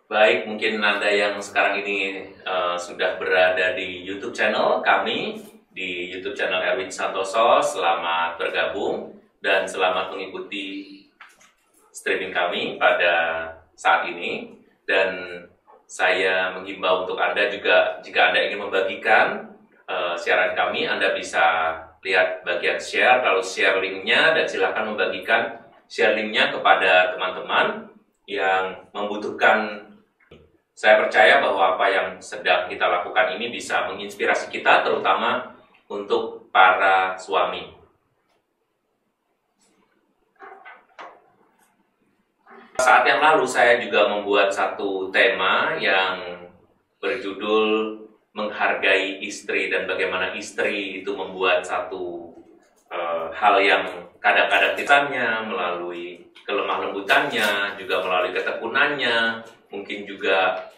Baik, mungkin Anda yang sekarang ini sudah berada di YouTube channel kami, di YouTube channel Erwin Santoso. Selamat bergabung dan selamat mengikuti streaming kami pada saat ini. Dan saya menghimbau untuk Anda juga, jika Anda ingin membagikan siaran kami, Anda bisa lihat bagian share, lalu share linknya, dan silakan membagikan share linknya kepada teman-teman yang membutuhkan. Saya percaya bahwa apa yang sedang kita lakukan ini bisa menginspirasi kita, terutama untuk para suami. Saat yang lalu saya juga membuat satu tema yang berjudul menghargai istri, dan bagaimana istri itu membuat satu hal yang kadang-kadang ditanya melalui kelemah lembutannya, juga melalui ketekunannya, mungkin juga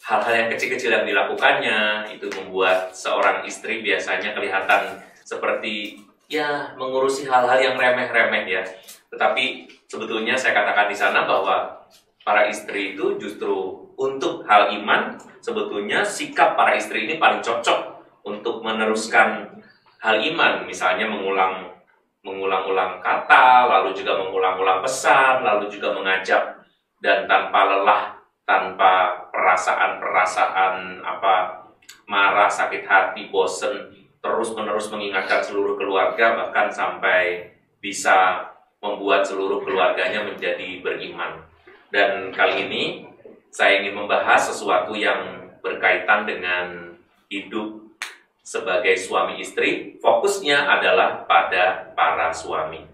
hal-hal yang kecil-kecil yang dilakukannya itu membuat seorang istri biasanya kelihatan seperti ya mengurusi hal-hal yang remeh-remeh ya. Tetapi sebetulnya saya katakan di sana bahwa para istri itu justru untuk hal iman, sebetulnya sikap para istri ini paling cocok untuk meneruskan hal iman, misalnya mengulang-ulang kata, lalu juga mengulang-ulang pesan, lalu juga mengajak dan tanpa lelah, tanpa perasaan marah, sakit hati, bosen, terus-menerus mengingatkan seluruh keluarga, bahkan sampai bisa membuat seluruh keluarganya menjadi beriman. Dan kali ini saya ingin membahas sesuatu yang berkaitan dengan hidup sebagai suami istri. Fokusnya adalah pada para suami.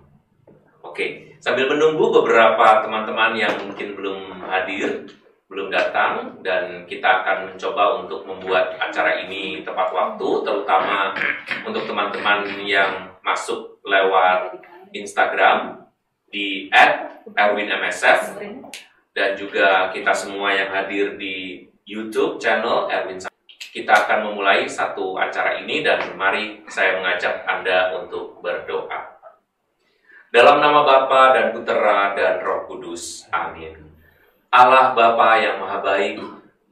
Oke, sambil menunggu beberapa teman-teman yang mungkin belum hadir, belum datang, dan kita akan mencoba untuk membuat acara ini tepat waktu, terutama untuk teman-teman yang masuk lewat Instagram di @erwinmsf, dan juga kita semua yang hadir di YouTube channel Erwin. Kita akan memulai satu acara ini, dan mari saya mengajak Anda untuk berdoa. Dalam nama Bapa dan Putera dan Roh Kudus. Amin. Allah Bapa yang Maha Baik,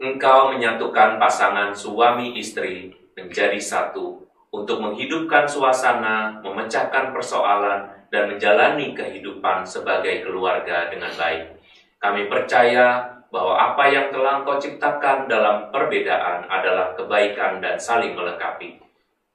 Engkau menyatukan pasangan suami istri menjadi satu untuk menghidupkan suasana, memecahkan persoalan, dan menjalani kehidupan sebagai keluarga dengan baik. Kami percaya bahwa apa yang telah Engkau ciptakan dalam perbedaan adalah kebaikan dan saling melengkapi.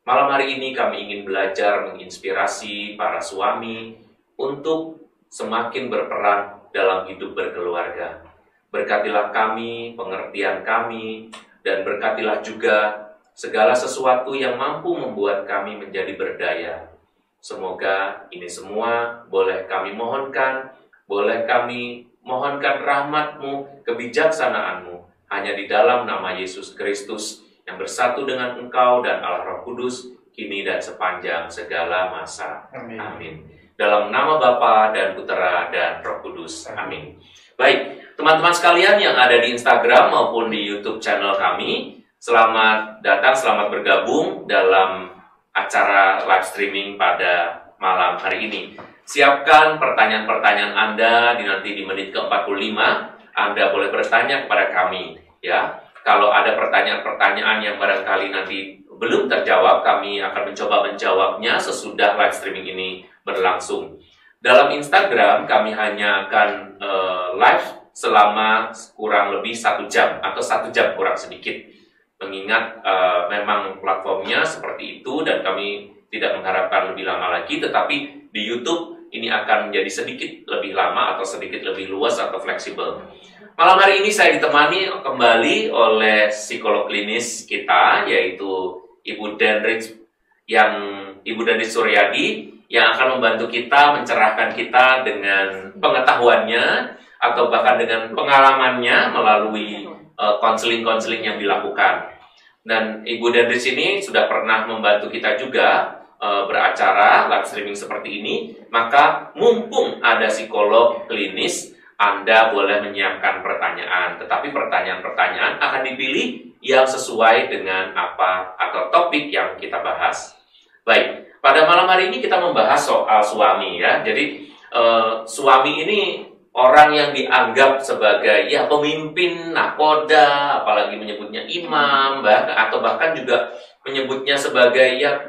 Malam hari ini kami ingin belajar menginspirasi para suami untuk semakin berperan dalam hidup berkeluarga. Berkatilah kami, pengertian kami, dan berkatilah juga segala sesuatu yang mampu membuat kami menjadi berdaya. Semoga ini semua boleh kami mohonkan, boleh kami mohonkan rahmat-Mu, kebijaksanaan-Mu, hanya di dalam nama Yesus Kristus yang bersatu dengan Engkau dan Allah Roh Kudus, kini dan sepanjang segala masa. Amin. Amin. Dalam nama Bapa dan Putera dan Roh Kudus. Amin. Baik, teman-teman sekalian yang ada di Instagram maupun di YouTube channel kami, selamat datang, selamat bergabung dalam acara live streaming pada malam hari ini. Siapkan pertanyaan-pertanyaan Anda nanti di menit ke-45. Anda boleh bertanya kepada kami, ya. Kalau ada pertanyaan-pertanyaan yang barangkali nanti belum terjawab, kami akan mencoba menjawabnya sesudah live streaming ini berlangsung. Dalam Instagram, kami hanya akan live selama kurang lebih 1 jam atau 1 jam kurang sedikit. Mengingat memang platformnya seperti itu, dan kami tidak mengharapkan lebih lama lagi, tetapi di YouTube ini akan menjadi sedikit lebih lama atau sedikit lebih luas atau fleksibel. Malam hari ini saya ditemani kembali oleh psikolog klinis kita, yaitu Ibu Denrich Suryadi, yang akan membantu kita, mencerahkan kita dengan pengetahuannya atau bahkan dengan pengalamannya melalui konseling-konseling yang dilakukan. Dan Ibu Denrich ini sudah pernah membantu kita juga beracara live streaming seperti ini, maka mumpung ada psikolog klinis, Anda boleh menyiapkan pertanyaan, tetapi pertanyaan-pertanyaan akan dipilih yang sesuai dengan apa atau topik yang kita bahas. Baik, pada malam hari ini kita membahas soal suami ya. Jadi suami ini orang yang dianggap sebagai ya pemimpin nakoda, apalagi menyebutnya imam, atau bahkan juga menyebutnya sebagai ya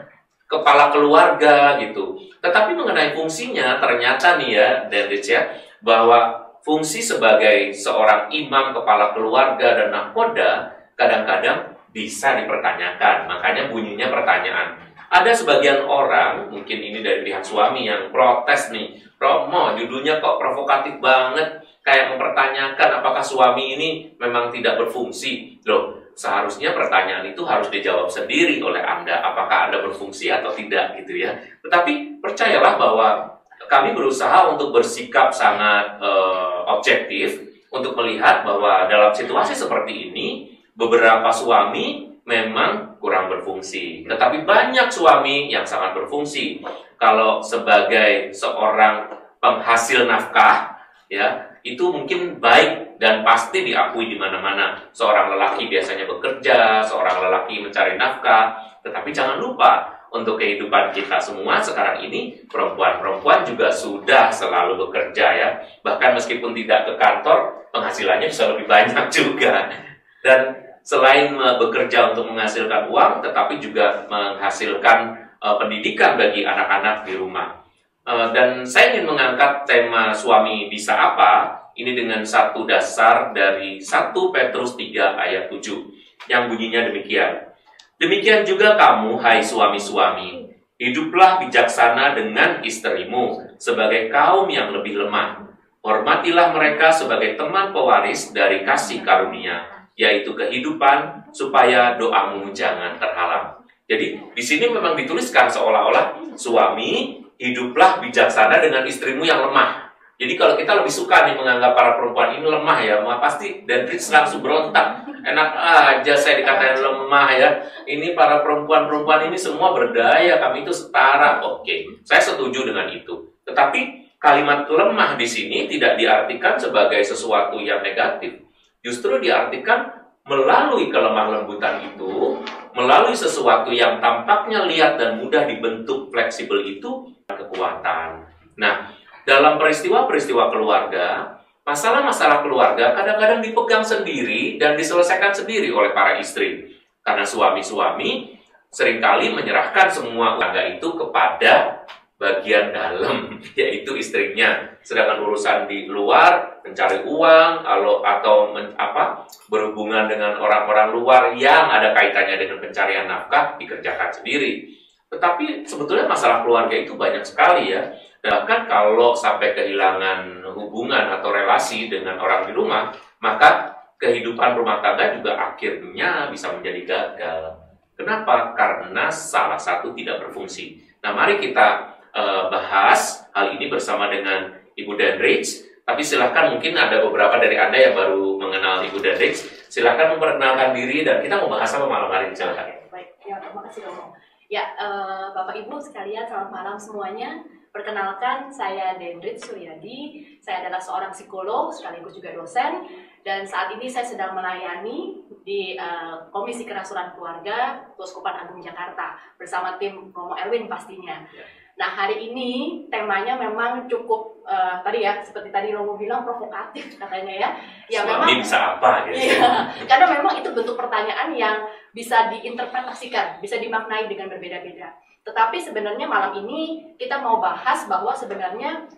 kepala keluarga gitu. Tetapi mengenai fungsinya ternyata nih ya, Dendrich ya, bahwa fungsi sebagai seorang imam, kepala keluarga dan nakoda kadang-kadang bisa dipertanyakan. Makanya bunyinya pertanyaan. Ada sebagian orang, mungkin ini dari pihak suami yang protes nih, Romo, judulnya kok provokatif banget, kayak mempertanyakan apakah suami ini memang tidak berfungsi. Loh, seharusnya pertanyaan itu harus dijawab sendiri oleh Anda, apakah Anda berfungsi atau tidak gitu ya. Tetapi percayalah bahwa kami berusaha untuk bersikap sangat objektif untuk melihat bahwa dalam situasi seperti ini, beberapa suami memang kurang berfungsi, tetapi banyak suami yang sangat berfungsi. Kalau sebagai seorang penghasil nafkah, ya itu mungkin baik dan pasti diakui di mana-mana. Seorang lelaki biasanya bekerja, seorang lelaki mencari nafkah, tetapi jangan lupa untuk kehidupan kita semua sekarang ini perempuan-perempuan juga sudah selalu bekerja ya. Bahkan meskipun tidak ke kantor, penghasilannya bisa lebih banyak juga. Dan selain bekerja untuk menghasilkan uang, tetapi juga menghasilkan pendidikan bagi anak-anak di rumah. Dan saya ingin mengangkat tema suami bisa apa, ini dengan satu dasar dari 1 Petrus 3 ayat 7, yang bunyinya demikian. Demikian juga kamu, hai suami-suami, hiduplah bijaksana dengan istrimu sebagai kaum yang lebih lemah. Hormatilah mereka sebagai teman pewaris dari kasih karunia, yaitu kehidupan, supaya doamu jangan terhalang. Jadi di sini memang dituliskan seolah-olah suami hiduplah bijaksana dengan istrimu yang lemah. Jadi kalau kita lebih suka nih menganggap para perempuan ini lemah ya, pasti Dendrich langsung berontak. Enak aja saya dikatain lemah ya. Ini para perempuan-perempuan ini semua berdaya, kami itu setara. Oke, saya setuju dengan itu. Tetapi kalimat lemah di sini tidak diartikan sebagai sesuatu yang negatif. Justru diartikan melalui kelemah lembutan itu, melalui sesuatu yang tampaknya lihat dan mudah dibentuk fleksibel itu, kekuatan. Nah, dalam peristiwa-peristiwa keluarga, masalah-masalah keluarga kadang-kadang dipegang sendiri dan diselesaikan sendiri oleh para istri. Karena suami-suami seringkali menyerahkan semua tangga itu kepada bagian dalam, yaitu istrinya. Sedangkan urusan di luar, mencari uang, atau berhubungan dengan orang-orang luar yang ada kaitannya dengan pencarian nafkah, dikerjakan sendiri. Tetapi sebetulnya masalah keluarga itu banyak sekali ya. Bahkan kalau sampai kehilangan hubungan atau relasi dengan orang di rumah, maka kehidupan rumah tangga juga akhirnya bisa menjadi gagal. Kenapa? Karena salah satu tidak berfungsi. Nah, mari kita bahas hal ini bersama dengan Ibu Dendrich. Tapi silahkan, mungkin ada beberapa dari Anda yang baru mengenal Ibu Dendrich. Silahkan memperkenalkan diri dan kita mau bahas apa malam hari ini. Silahkan. Baik, ya, terima kasih Romo. Ya, Bapak Ibu sekalian, selamat malam semuanya. Perkenalkan, saya Dendrich Suryadi. Saya adalah seorang psikolog sekaligus juga dosen. Dan saat ini saya sedang melayani di Komisi Kerasulan Keluarga Keuskupan Agung Jakarta bersama tim Romo Erwin pastinya. Ya. Nah, hari ini temanya memang cukup tadi ya, seperti tadi Romo bilang provokatif katanya ya. Ya suami memang bisa apa gitu. Iya, karena memang itu bentuk pertanyaan yang bisa diinterpretasikan, bisa dimaknai dengan berbeda-beda. Tetapi sebenarnya malam ini kita mau bahas bahwa sebenarnya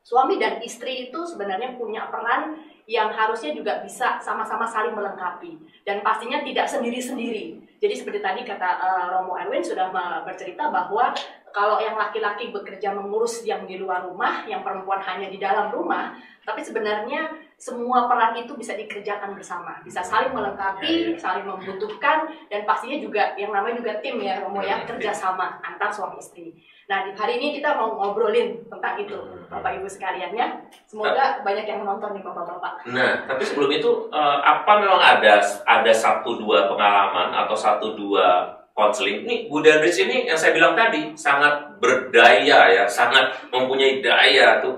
suami dan istri itu sebenarnya punya peran yang harusnya juga bisa sama-sama saling melengkapi dan pastinya tidak sendiri-sendiri. Jadi seperti tadi kata Romo Erwin sudah bercerita bahwa kalau yang laki-laki bekerja mengurus yang di luar rumah, yang perempuan hanya di dalam rumah, tapi sebenarnya semua peran itu bisa dikerjakan bersama, bisa saling melengkapi, saling membutuhkan, dan pastinya juga yang namanya juga tim ya Romo ya, kerjasama antar suami istri. Nah, di hari ini kita mau ngobrolin tentang itu, Bapak Ibu sekalian ya. Semoga banyak yang menonton nih Bapak-bapak. Nah, tapi sebelum itu, apa memang ada 1-2 pengalaman atau 1-2 konseling? Nih, Bu Dendrich ini yang saya bilang tadi sangat berdaya ya, sangat mempunyai daya tuh,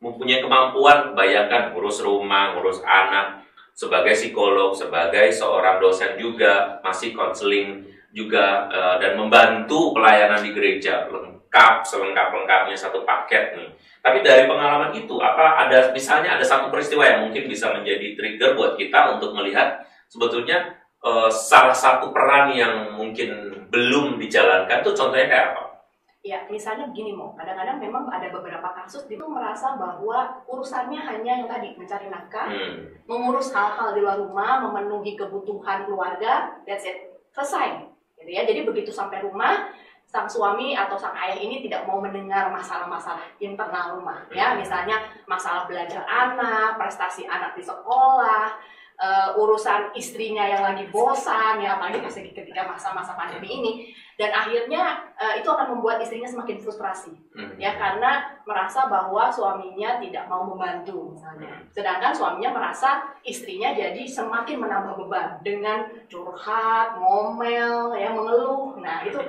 mempunyai kemampuan. Bayangkan ngurus rumah, ngurus anak, sebagai psikolog, sebagai seorang dosen juga, masih konseling juga, dan membantu pelayanan di gereja, lengkap, selengkap-lengkapnya satu paket nih. Tapi dari pengalaman itu, apa ada misalnya ada satu peristiwa yang mungkin bisa menjadi trigger buat kita untuk melihat sebetulnya salah satu peran yang mungkin belum dijalankan tuh contohnya kayak apa? Ya, misalnya begini Mo, kadang-kadang memang ada beberapa kasus dia tuh merasa bahwa urusannya hanya yang tadi mencari nafkah, mengurus hal-hal di luar rumah, memenuhi kebutuhan keluarga, that's it, selesai. Gitu ya. Jadi begitu sampai rumah, sang suami atau sang ayah ini tidak mau mendengar masalah-masalah internal rumah, ya, misalnya masalah belajar anak, prestasi anak di sekolah, urusan istrinya yang lagi bosan, ya, apalagi ketika masa-masa pandemi ini, dan akhirnya itu akan membuat istrinya semakin frustrasi, ya, karena merasa bahwa suaminya tidak mau membantu misalnya, sedangkan suaminya merasa istrinya jadi semakin menambah beban dengan curhat, ngomel, ya, mengeluh. Nah itu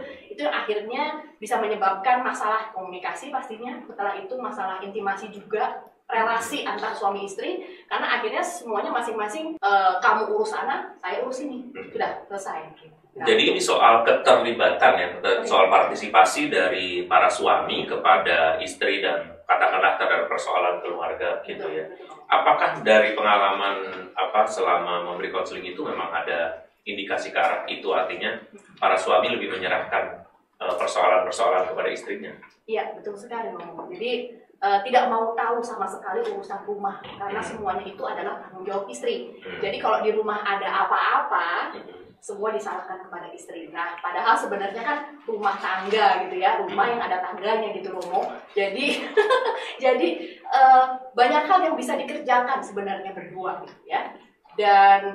akhirnya bisa menyebabkan masalah komunikasi pastinya, setelah itu masalah intimasi juga, relasi antar suami istri, karena akhirnya semuanya masing-masing, kamu urus anak, saya urus ini, sudah selesai. Nah, jadi ini soal keterlibatan ya, soal partisipasi dari para suami kepada istri dan katakanlah terhadap persoalan keluarga gitu ya. Apakah dari pengalaman selama memberi konseling itu memang ada indikasi ke arah itu, artinya para suami lebih menyerahkan persoalan-persoalan kepada istrinya? Iya, betul sekali Romo. Jadi tidak mau tahu sama sekali urusan rumah, karena semuanya itu adalah tanggung jawab istri. Jadi kalau di rumah ada apa-apa, semua disalahkan kepada istri. Nah, padahal sebenarnya kan rumah tangga gitu ya, rumah yang ada tangganya gitu Romo. Jadi banyak hal yang bisa dikerjakan sebenarnya berdua gitu ya. Dan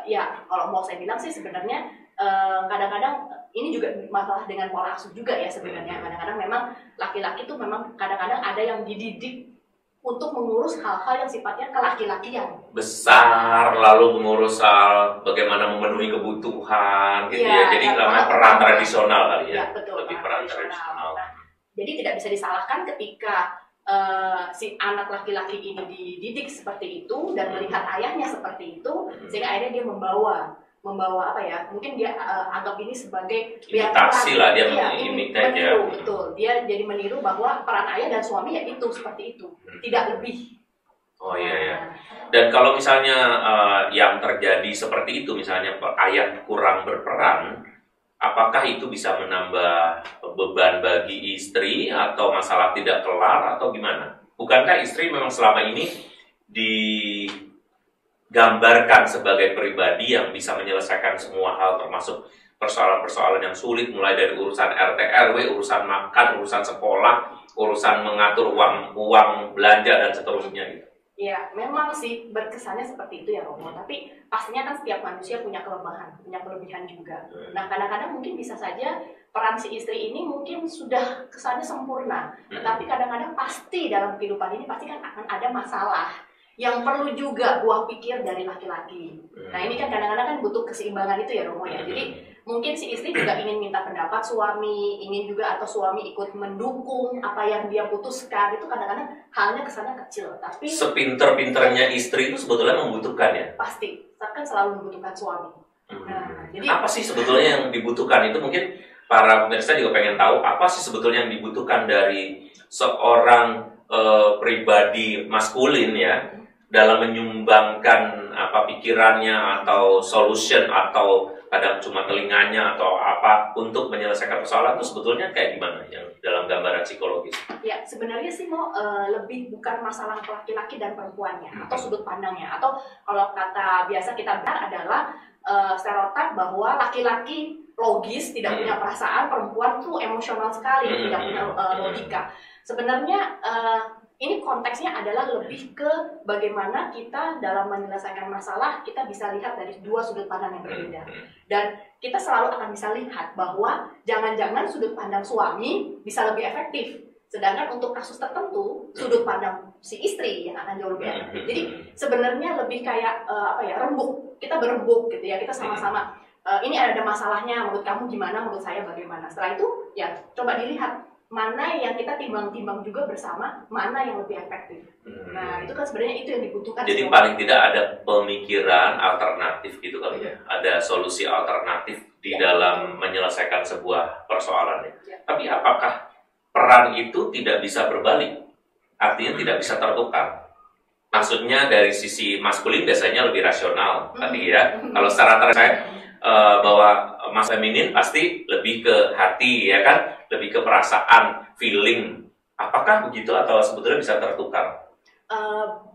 ya kalau mau saya bilang sih sebenarnya kadang-kadang ini juga masalah dengan pola asuh juga ya sebenarnya. Kadang-kadang memang laki-laki tuh memang kadang-kadang ada yang dididik untuk mengurus hal-hal yang sifatnya kelaki-lakian. Besar, lalu mengurus hal bagaimana memenuhi kebutuhan gitu ya. Jadi namanya peran tradisional kali ya. Ya betul, lebih peran tradisional. Nah, jadi tidak bisa disalahkan ketika si anak laki-laki ini dididik seperti itu dan melihat ayahnya seperti itu, sehingga akhirnya dia membawa apa ya, mungkin dia anggap ini sebagai imitasi lah, dia meniru ya. Betul, dia jadi meniru bahwa peran ayah dan suami ya itu seperti itu, tidak lebih. Oh iya ya. Dan kalau misalnya yang terjadi seperti itu, misalnya ayah kurang berperan, apakah itu bisa menambah beban bagi istri atau masalah tidak kelar atau gimana? Bukankah istri memang selama ini digambarkan sebagai pribadi yang bisa menyelesaikan semua hal, termasuk persoalan-persoalan yang sulit, mulai dari urusan RT RW, urusan makan, urusan sekolah, urusan mengatur uang belanja dan seterusnya gitu. Ya, memang sih berkesannya seperti itu ya Romo, tapi pastinya kan setiap manusia punya kelebihan juga. Nah, kadang-kadang mungkin bisa saja peran si istri ini mungkin sudah kesannya sempurna, tetapi kadang-kadang pasti dalam kehidupan ini pasti kan akan ada masalah yang perlu juga buah pikir dari laki-laki. Nah, ini kan kadang-kadang kan butuh keseimbangan itu ya Romo ya. Jadi mungkin si istri juga ingin minta pendapat suami, ingin juga atau suami ikut mendukung apa yang dia putuskan. Itu kadang-kadang halnya kesannya kecil, tapi sepinter-pinternya istri itu sebetulnya membutuhkan ya? Pasti, kan selalu membutuhkan suami. Nah, jadi apa sih sebetulnya yang dibutuhkan itu? Mungkin para pemirsa juga pengen tahu apa sih sebetulnya yang dibutuhkan dari seorang pribadi maskulin ya, dalam menyumbangkan apa pikirannya atau solution atau kadang cuma telinganya atau apa untuk menyelesaikan persoalan itu sebetulnya kayak gimana yang dalam gambaran psikologis? Ya sebenarnya sih mau lebih bukan masalah laki-laki dan perempuannya atau sudut pandangnya, atau kalau kata biasa kita dengar adalah stereotip bahwa laki-laki logis, tidak punya perasaan, perempuan tuh emosional sekali, tidak punya logika. Sebenarnya ini konteksnya adalah lebih ke bagaimana kita dalam menyelesaikan masalah, kita bisa lihat dari dua sudut pandang yang berbeda. Dan kita selalu akan bisa lihat bahwa jangan-jangan sudut pandang suami bisa lebih efektif. Sedangkan untuk kasus tertentu, sudut pandang si istri yang akan jauh lebih efektif. Jadi sebenarnya lebih kayak rembuk. Kita berembuk gitu ya, kita sama-sama. Ini ada masalahnya, menurut kamu gimana, menurut saya bagaimana. Setelah itu ya coba dilihat mana yang kita timbang-timbang juga bersama, mana yang lebih efektif. Nah, itu kan sebenarnya itu yang dibutuhkan. Jadi paling tidak ada pemikiran alternatif gitu kali ya. Ada solusi alternatif di dalam menyelesaikan sebuah persoalan ya. Tapi apakah peran itu tidak bisa berbalik? artinya tidak bisa tertukar. Maksudnya dari sisi maskulin biasanya lebih rasional tadi ya. Kalau secara saya bahwa mas feminin pasti lebih ke hati ya kan, lebih ke perasaan, feeling. Apakah begitu atau sebetulnya bisa tertukar?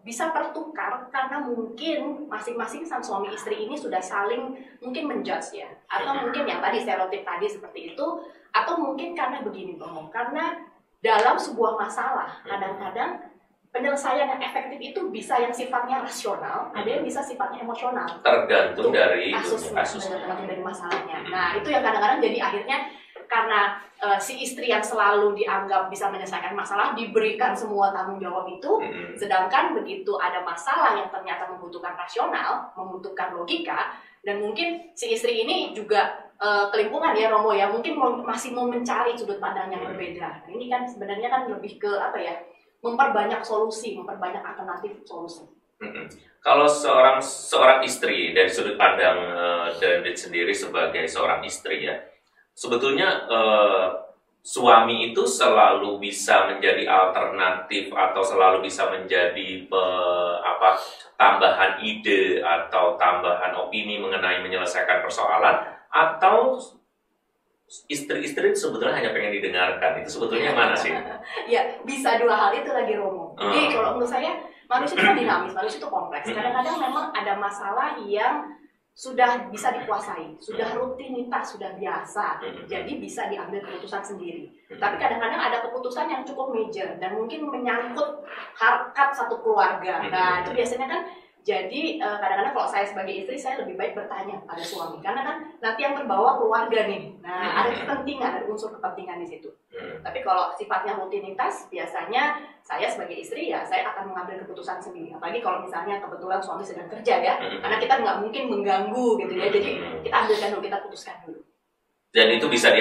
Bisa tertukar karena mungkin masing-masing sang suami istri ini sudah saling mungkin menjudge ya, atau mungkin yang tadi stereotip tadi seperti itu, atau mungkin karena begini Bang, karena dalam sebuah masalah kadang-kadang penyelesaian yang efektif itu bisa yang sifatnya rasional, ada yang bisa sifatnya emosional. Tergantung dari kasusnya, tergantung dari masalahnya. Nah itu yang kadang-kadang jadi akhirnya karena si istri yang selalu dianggap bisa menyelesaikan masalah diberikan semua tanggung jawab itu, sedangkan begitu ada masalah yang ternyata membutuhkan rasional, membutuhkan logika, dan mungkin si istri ini juga kelimpungan ya Romo ya, mungkin masih mau mencari sudut pandang yang berbeda. Nah, ini kan sebenarnya kan lebih ke apa ya? Memperbanyak solusi, memperbanyak alternatif solusi. Kalau seorang istri dari sudut pandang David sendiri sebagai seorang istri ya, sebetulnya suami itu selalu bisa menjadi alternatif atau selalu bisa menjadi tambahan ide atau tambahan opini mengenai menyelesaikan persoalan, atau istri-istri itu sebetulnya hanya pengen didengarkan. Itu sebetulnya yang mana sih? Ya, bisa dua hal itu lagi Romo. Jadi kalau menurut saya manusia itu kan dinamis, manusia itu kompleks. Kadang-kadang memang ada masalah yang sudah bisa dikuasai, sudah rutinitas, sudah biasa, jadi bisa diambil keputusan sendiri. Tapi kadang-kadang ada keputusan yang cukup major dan mungkin menyangkut harkat satu keluarga. Nah, itu biasanya kan jadi kadang-kadang kalau saya sebagai istri, saya lebih baik bertanya pada suami, karena kan nanti yang terbawa keluarga nih. Nah, ada kepentingan, ada unsur kepentingan di situ. Tapi kalau sifatnya rutinitas, biasanya saya sebagai istri ya saya akan mengambil keputusan sendiri. Apalagi kalau misalnya kebetulan suami sedang kerja ya, karena kita nggak mungkin mengganggu gitu ya. Jadi kita ambilkan dulu, kita putuskan dulu. Dan itu bisa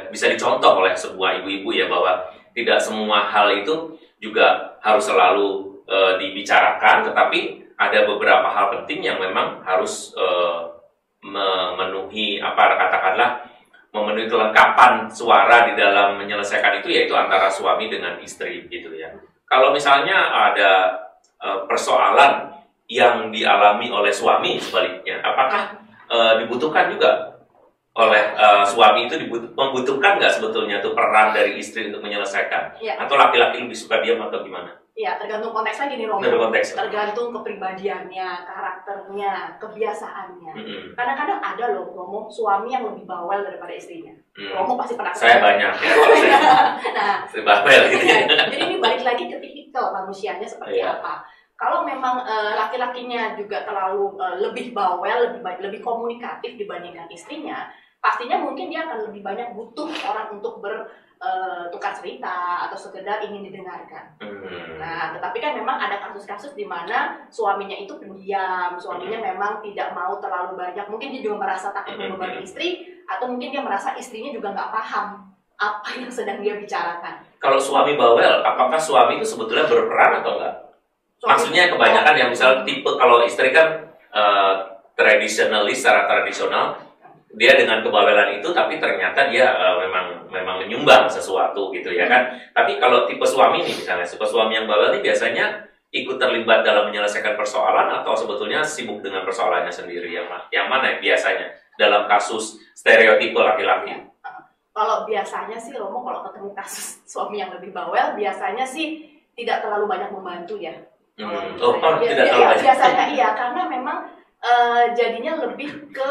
bisa dicontoh oleh sebuah ibu-ibu ya, bahwa tidak semua hal itu juga harus selalu dibicarakan, tetapi ada beberapa hal penting yang memang harus memenuhi memenuhi kelengkapan suara di dalam menyelesaikan itu, yaitu antara suami dengan istri gitu ya. Kalau misalnya ada persoalan yang dialami oleh suami sebaliknya, apakah dibutuhkan juga oleh suami itu membutuhkan nggak sebetulnya tuh peran dari istri untuk menyelesaikan? Ya. Atau laki-laki lebih suka diam atau gimana? Ya, tergantung konteksnya gini Romo. Tergantung kepribadiannya, karakternya, kebiasaannya. Kadang-kadang ada loh Romo, suami yang lebih bawel daripada istrinya. Romo pasti pernah. Saya banyak ya. Nah, bawel gitu ya. Jadi ini balik lagi ke tipikal manusianya seperti apa. Kalau memang laki-lakinya juga terlalu lebih bawel, lebih komunikatif dibandingkan istrinya, pastinya mungkin dia akan lebih banyak butuh orang untuk bertukar cerita atau sekedar ingin didengarkan. Nah, tetapi kan memang ada kasus-kasus di mana suaminya itu pendiam, suaminya memang tidak mau terlalu banyak, mungkin dia juga merasa takut membebani istri, atau mungkin dia merasa istrinya juga nggak paham apa yang sedang dia bicarakan. Kalau suami bawel, apakah suami itu sebetulnya berperan atau enggak? Maksudnya kebanyakan yang misalnya tipe, kalau istri kan tradisionalis, secara tradisional dia dengan kebawelan itu, tapi ternyata dia memang menyumbang sesuatu gitu ya kan. Tapi kalau tipe suami nih misalnya, tipe suami yang bawel ini biasanya ikut terlibat dalam menyelesaikan persoalan atau sebetulnya sibuk dengan persoalannya sendiri, yang mana biasanya dalam kasus stereotipe laki-laki? Kalau biasanya sih Romo, kalau ketemu kasus suami yang lebih bawel, biasanya sih tidak terlalu banyak membantu ya. Biasanya iya, karena memang jadinya lebih ke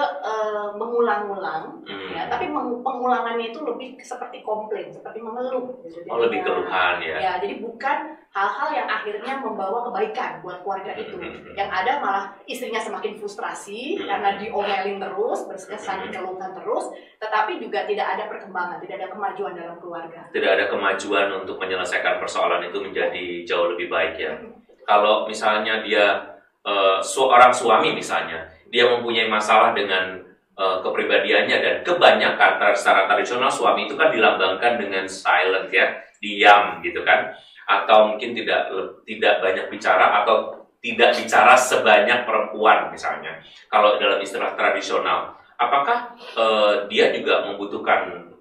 mengulang-ulang, ya, tapi pengulangannya itu lebih seperti komplain, seperti mengeluh. Lebih keluhan ya. Ya, jadi bukan hal-hal yang akhirnya membawa kebaikan buat keluarga itu. Yang ada malah istrinya semakin frustrasi karena diomelin terus, berkesan dikeluhkan terus, tetapi juga tidak ada perkembangan, tidak ada kemajuan dalam keluarga. Tidak ada kemajuan untuk menyelesaikan persoalan itu menjadi jauh lebih baik ya. Kalau misalnya dia seorang suami misalnya, dia mempunyai masalah dengan kepribadiannya, dan kebanyakan secara tradisional suami itu kan dilambangkan dengan silent ya, diam gitu kan, atau mungkin tidak banyak bicara atau tidak bicara sebanyak perempuan misalnya. Kalau dalam istilah tradisional, apakah dia juga membutuhkan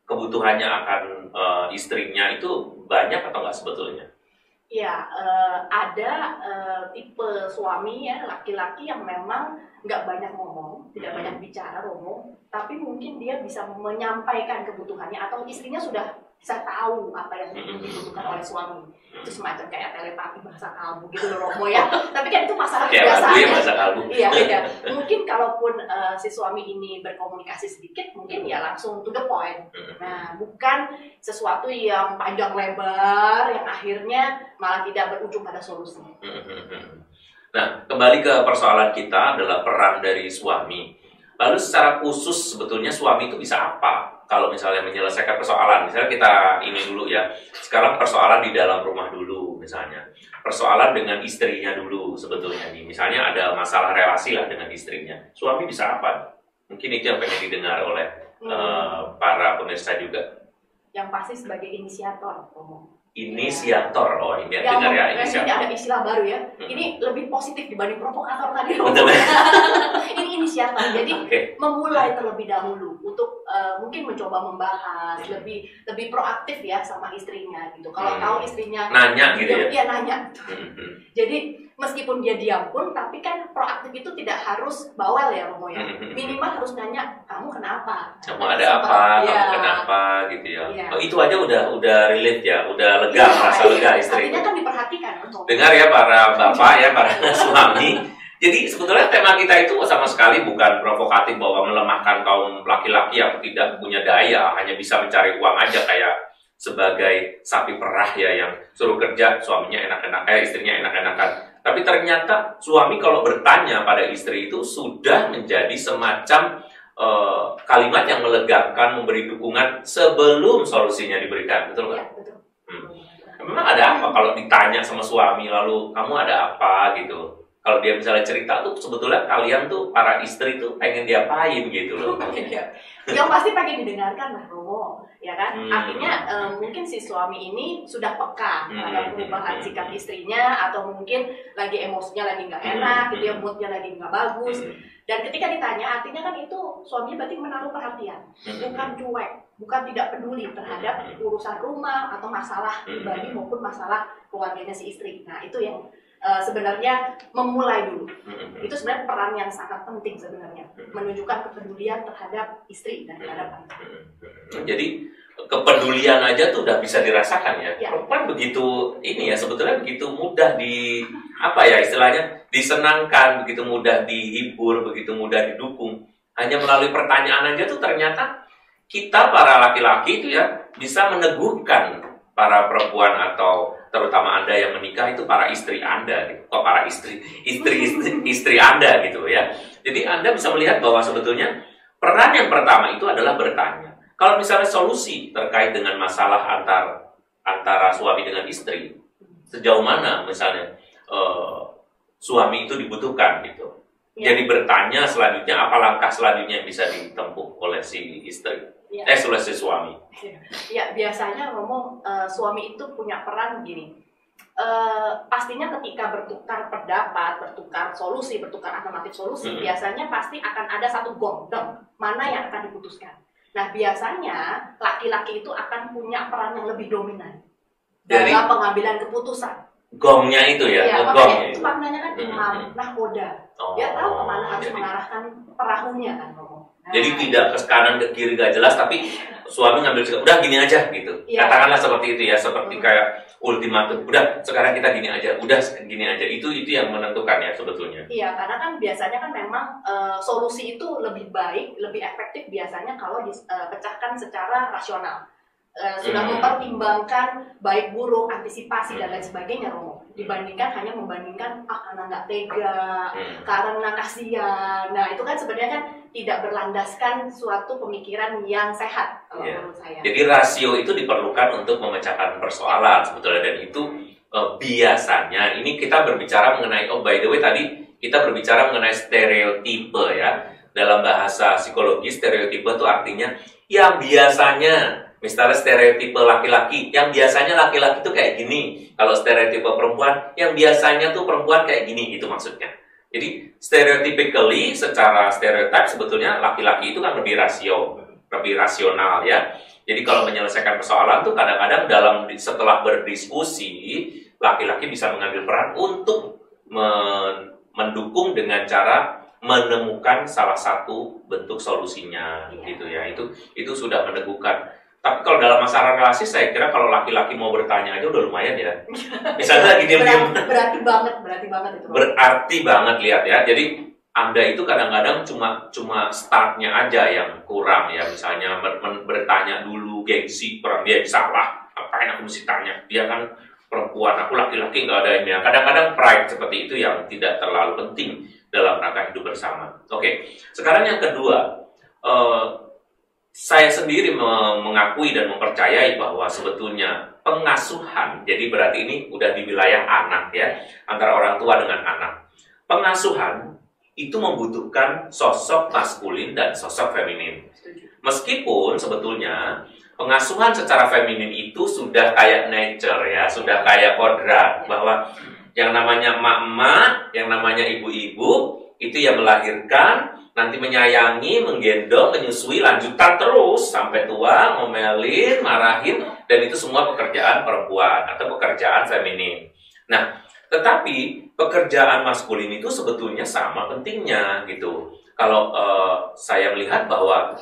kebutuhannya akan istrinya itu banyak atau enggak sebetulnya? Ya, ada tipe suami ya, laki-laki yang memang nggak banyak ngomong, tidak banyak bicara, Romo, tapi mungkin dia bisa menyampaikan kebutuhannya atau istrinya sudah bisa tahu apa yang dibutuhkan oleh suami. Itu semacam kayak telepati bahasa kalbu gitu loh, Romo ya. Tapi kan itu masalah kebiasaan. Bahasa kalbu. Iya, beda. Mungkin kalaupun si suami ini berkomunikasi sedikit, mungkin ya langsung to the point. Nah, bukan sesuatu yang panjang lebar yang akhirnya malah tidak berujung pada solusi. Nah, kembali ke persoalan kita adalah peran dari suami. Lalu secara khusus sebetulnya suami itu bisa apa? Kalau misalnya menyelesaikan persoalan, misalnya kita ini dulu ya. Sekarang persoalan di dalam rumah dulu misalnya. Persoalan dengan istrinya dulu sebetulnya nih. Misalnya ada masalah relasi lah dengan istrinya. Suami bisa apa? Mungkin itu yang pengen didengar oleh para pemirsa juga. Yang pasti sebagai inisiator, Inisiator, oh ini ya, dengar ya inisiator. Ini ada istilah baru ya. Ini lebih positif dibanding provokator tadi. Ini inisiator, jadi memulai terlebih dahulu untuk mungkin mencoba membahas lebih proaktif ya sama istrinya gitu. Kalau tahu istrinya nanya gitu ya. Iya nanya. Jadi meskipun dia diam pun, tapi kan proaktif itu tidak harus bawel ya Romo ya. Minimal harus nanya, kamu kenapa? Kamu ada apa? Ya. Kamu kenapa? Gitu ya. Ya. Oh, itu aja udah relate ya, udah lega, merasa lega istri. Artinya kan diperhatikan Romo. Dengar ya para bapak ya, para suami. Jadi sebetulnya tema kita itu sama sekali bukan provokatif bahwa melemahkan kaum laki-laki yang tidak punya daya, hanya bisa mencari uang aja kayak sebagai sapi perah ya yang suruh kerja, suaminya enak-enak, istrinya enak-enakan. Tapi ternyata suami kalau bertanya pada istri itu sudah menjadi semacam kalimat yang melegakan, memberi dukungan sebelum solusinya diberikan, betul nggak? Ya, betul. Memang ada apa kalau ditanya sama suami lalu kamu ada apa gitu? Kalau dia misalnya cerita tuh sebetulnya kalian tuh para istri tuh pengen diapain gitu loh. Yang pasti pengen didengarkan lah Romo, ya kan? Artinya mungkin si suami ini sudah peka terhadap perubahan sikap istrinya, atau mungkin lagi emosinya lagi nggak enak, gitu ya, moodnya lagi nggak bagus. Dan ketika ditanya, artinya kan itu suaminya berarti menaruh perhatian, bukan cuek, bukan tidak peduli terhadap urusan rumah atau masalah pribadi maupun masalah keluarganya si istri. Nah itu yang sebenarnya memulai dulu. Itu sebenarnya peran yang sangat penting sebenarnya, menunjukkan kepedulian terhadap istri dan terhadap anak. Jadi kepedulian aja tuh udah bisa dirasakan ya. Perempuan begitu ini ya, sebetulnya begitu mudah di apa ya istilahnya, disenangkan, begitu mudah dihibur, begitu mudah didukung. Hanya melalui pertanyaan aja tuh ternyata kita para laki-laki itu ya bisa meneguhkan para perempuan atau terutama Anda yang menikah itu para istri Anda gitu. Kok para istri Anda gitu ya. Jadi Anda bisa melihat bahwa sebetulnya peran yang pertama itu adalah bertanya. Kalau misalnya solusi terkait dengan masalah antara suami dengan istri, sejauh mana misalnya suami itu dibutuhkan gitu. Jadi bertanya selanjutnya apa langkah selanjutnya yang bisa ditempuh oleh si istri. Oleh si suami. Ya, biasanya Romo, suami itu punya peran gini. Pastinya ketika bertukar pendapat, bertukar solusi, bertukar alternatif solusi, biasanya pasti akan ada satu gong, mana yang akan diputuskan. Nah, biasanya laki-laki itu akan punya peran yang lebih dominan dalam pengambilan keputusan. Gongnya itu ya, makanya itu maknanya kan imam, nahkoda. Dia tahu kemana harus mengarahkan perahunya kan, Romo. Nah, jadi tidak ke kanan ke kiri gak jelas, tapi suami ngambil sikap, udah gini aja gitu. Katakanlah seperti itu ya, seperti kayak ultimatum, udah sekarang kita gini aja, udah gini aja. Itu yang menentukan ya sebetulnya. Iya, karena kan biasanya kan memang solusi itu lebih baik, lebih efektif biasanya kalau dipecahkan secara rasional. Sudah mempertimbangkan baik buruk, antisipasi dan lain sebagainya, Romo, dibandingkan hanya membandingkan karena nggak tega, karena kasihan. Nah itu kan sebenarnya kan tidak berlandaskan suatu pemikiran yang sehat kalau menurut saya. Jadi rasio itu diperlukan untuk memecahkan persoalan sebetulnya, dan itu biasanya ini kita berbicara mengenai by the way tadi kita berbicara mengenai stereotipe ya. Dalam bahasa psikologi stereotipe itu artinya yang biasanya. Misalnya stereotipe laki-laki, yang biasanya laki-laki tuh kayak gini. Kalau stereotipe perempuan, yang biasanya tuh perempuan kayak gini, itu maksudnya. Jadi stereotypically, secara stereotip sebetulnya laki-laki itu kan lebih rasional ya. Jadi kalau menyelesaikan persoalan tuh kadang-kadang setelah berdiskusi, laki-laki bisa mengambil peran untuk mendukung dengan cara menemukan salah satu bentuk solusinya, gitu ya. Itu sudah meneguhkan. Tapi kalau dalam masalah relasi, saya kira kalau laki-laki mau bertanya aja udah lumayan ya. Misalnya gini, berarti banget itu. Berarti banget, lihat ya. Jadi Anda itu kadang-kadang cuma startnya aja yang kurang ya. Misalnya bertanya dulu, gengsi, kurang, dia salah. Apain aku mesti tanya? Dia kan perempuan, aku laki-laki, nggak ada ini. Kadang-kadang pride seperti itu yang tidak terlalu penting dalam rangka hidup bersama. Oke, sekarang yang kedua, saya sendiri mengakui dan mempercayai bahwa sebetulnya pengasuhan, jadi berarti ini udah di wilayah anak ya, antara orang tua dengan anak. Pengasuhan itu membutuhkan sosok maskulin dan sosok feminin. Meskipun sebetulnya pengasuhan secara feminin itu sudah kayak nature ya, sudah kayak kodrat, bahwa yang namanya emak-emak, yang namanya ibu-ibu, itu yang melahirkan, nanti menyayangi, menggendong, menyusui, lanjutan terus sampai tua, ngomelin, marahin, dan itu semua pekerjaan perempuan atau pekerjaan feminin. Nah, tetapi pekerjaan maskulin itu sebetulnya sama pentingnya gitu. Kalau saya melihat bahwa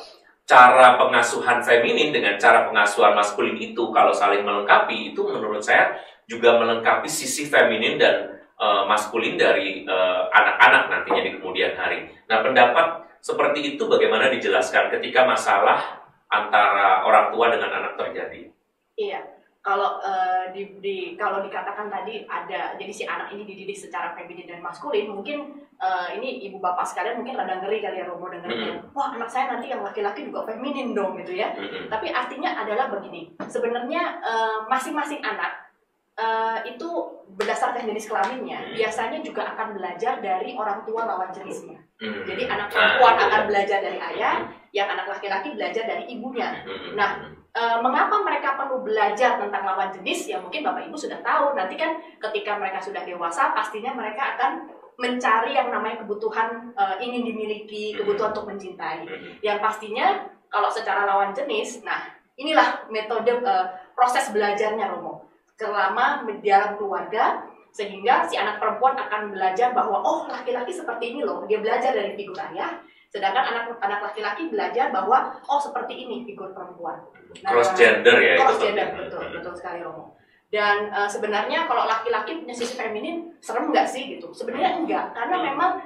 cara pengasuhan feminin dengan cara pengasuhan maskulin itu kalau saling melengkapi, itu menurut saya juga melengkapi sisi feminin dan maskulin dari anak-anak nantinya di kemudian hari. Nah, pendapat seperti itu bagaimana dijelaskan ketika masalah antara orang tua dengan anak terjadi? Iya, kalau kalau dikatakan tadi ada, jadi si anak ini dididik secara feminin dan maskulin, mungkin ini ibu bapak sekalian mungkin rada ngeri kali ya Romo dengarnya. Wah, anak saya nanti yang laki-laki juga feminin dong gitu ya. Tapi artinya adalah begini, sebenarnya masing-masing anak itu berdasarkan jenis kelaminnya biasanya juga akan belajar dari orang tua lawan jenisnya. Jadi anak perempuan akan belajar dari ayah, yang anak laki-laki belajar dari ibunya. Nah, mengapa mereka perlu belajar tentang lawan jenis? Ya mungkin Bapak Ibu sudah tahu. Nanti kan ketika mereka sudah dewasa, pastinya mereka akan mencari yang namanya kebutuhan ingin dimiliki, kebutuhan untuk mencintai. Yang pastinya kalau secara lawan jenis, nah inilah metode proses belajarnya Romo. Selama di dalam keluarga, sehingga si anak perempuan akan belajar bahwa oh laki-laki seperti ini loh, dia belajar dari figur ayah, sedangkan anak laki-laki belajar bahwa oh seperti ini figur perempuan. Nah, cross gender ya. Cross gender, betul sekali Romo. Dan sebenarnya kalau laki-laki punya sisi feminin serem nggak sih gitu? Sebenarnya enggak, karena memang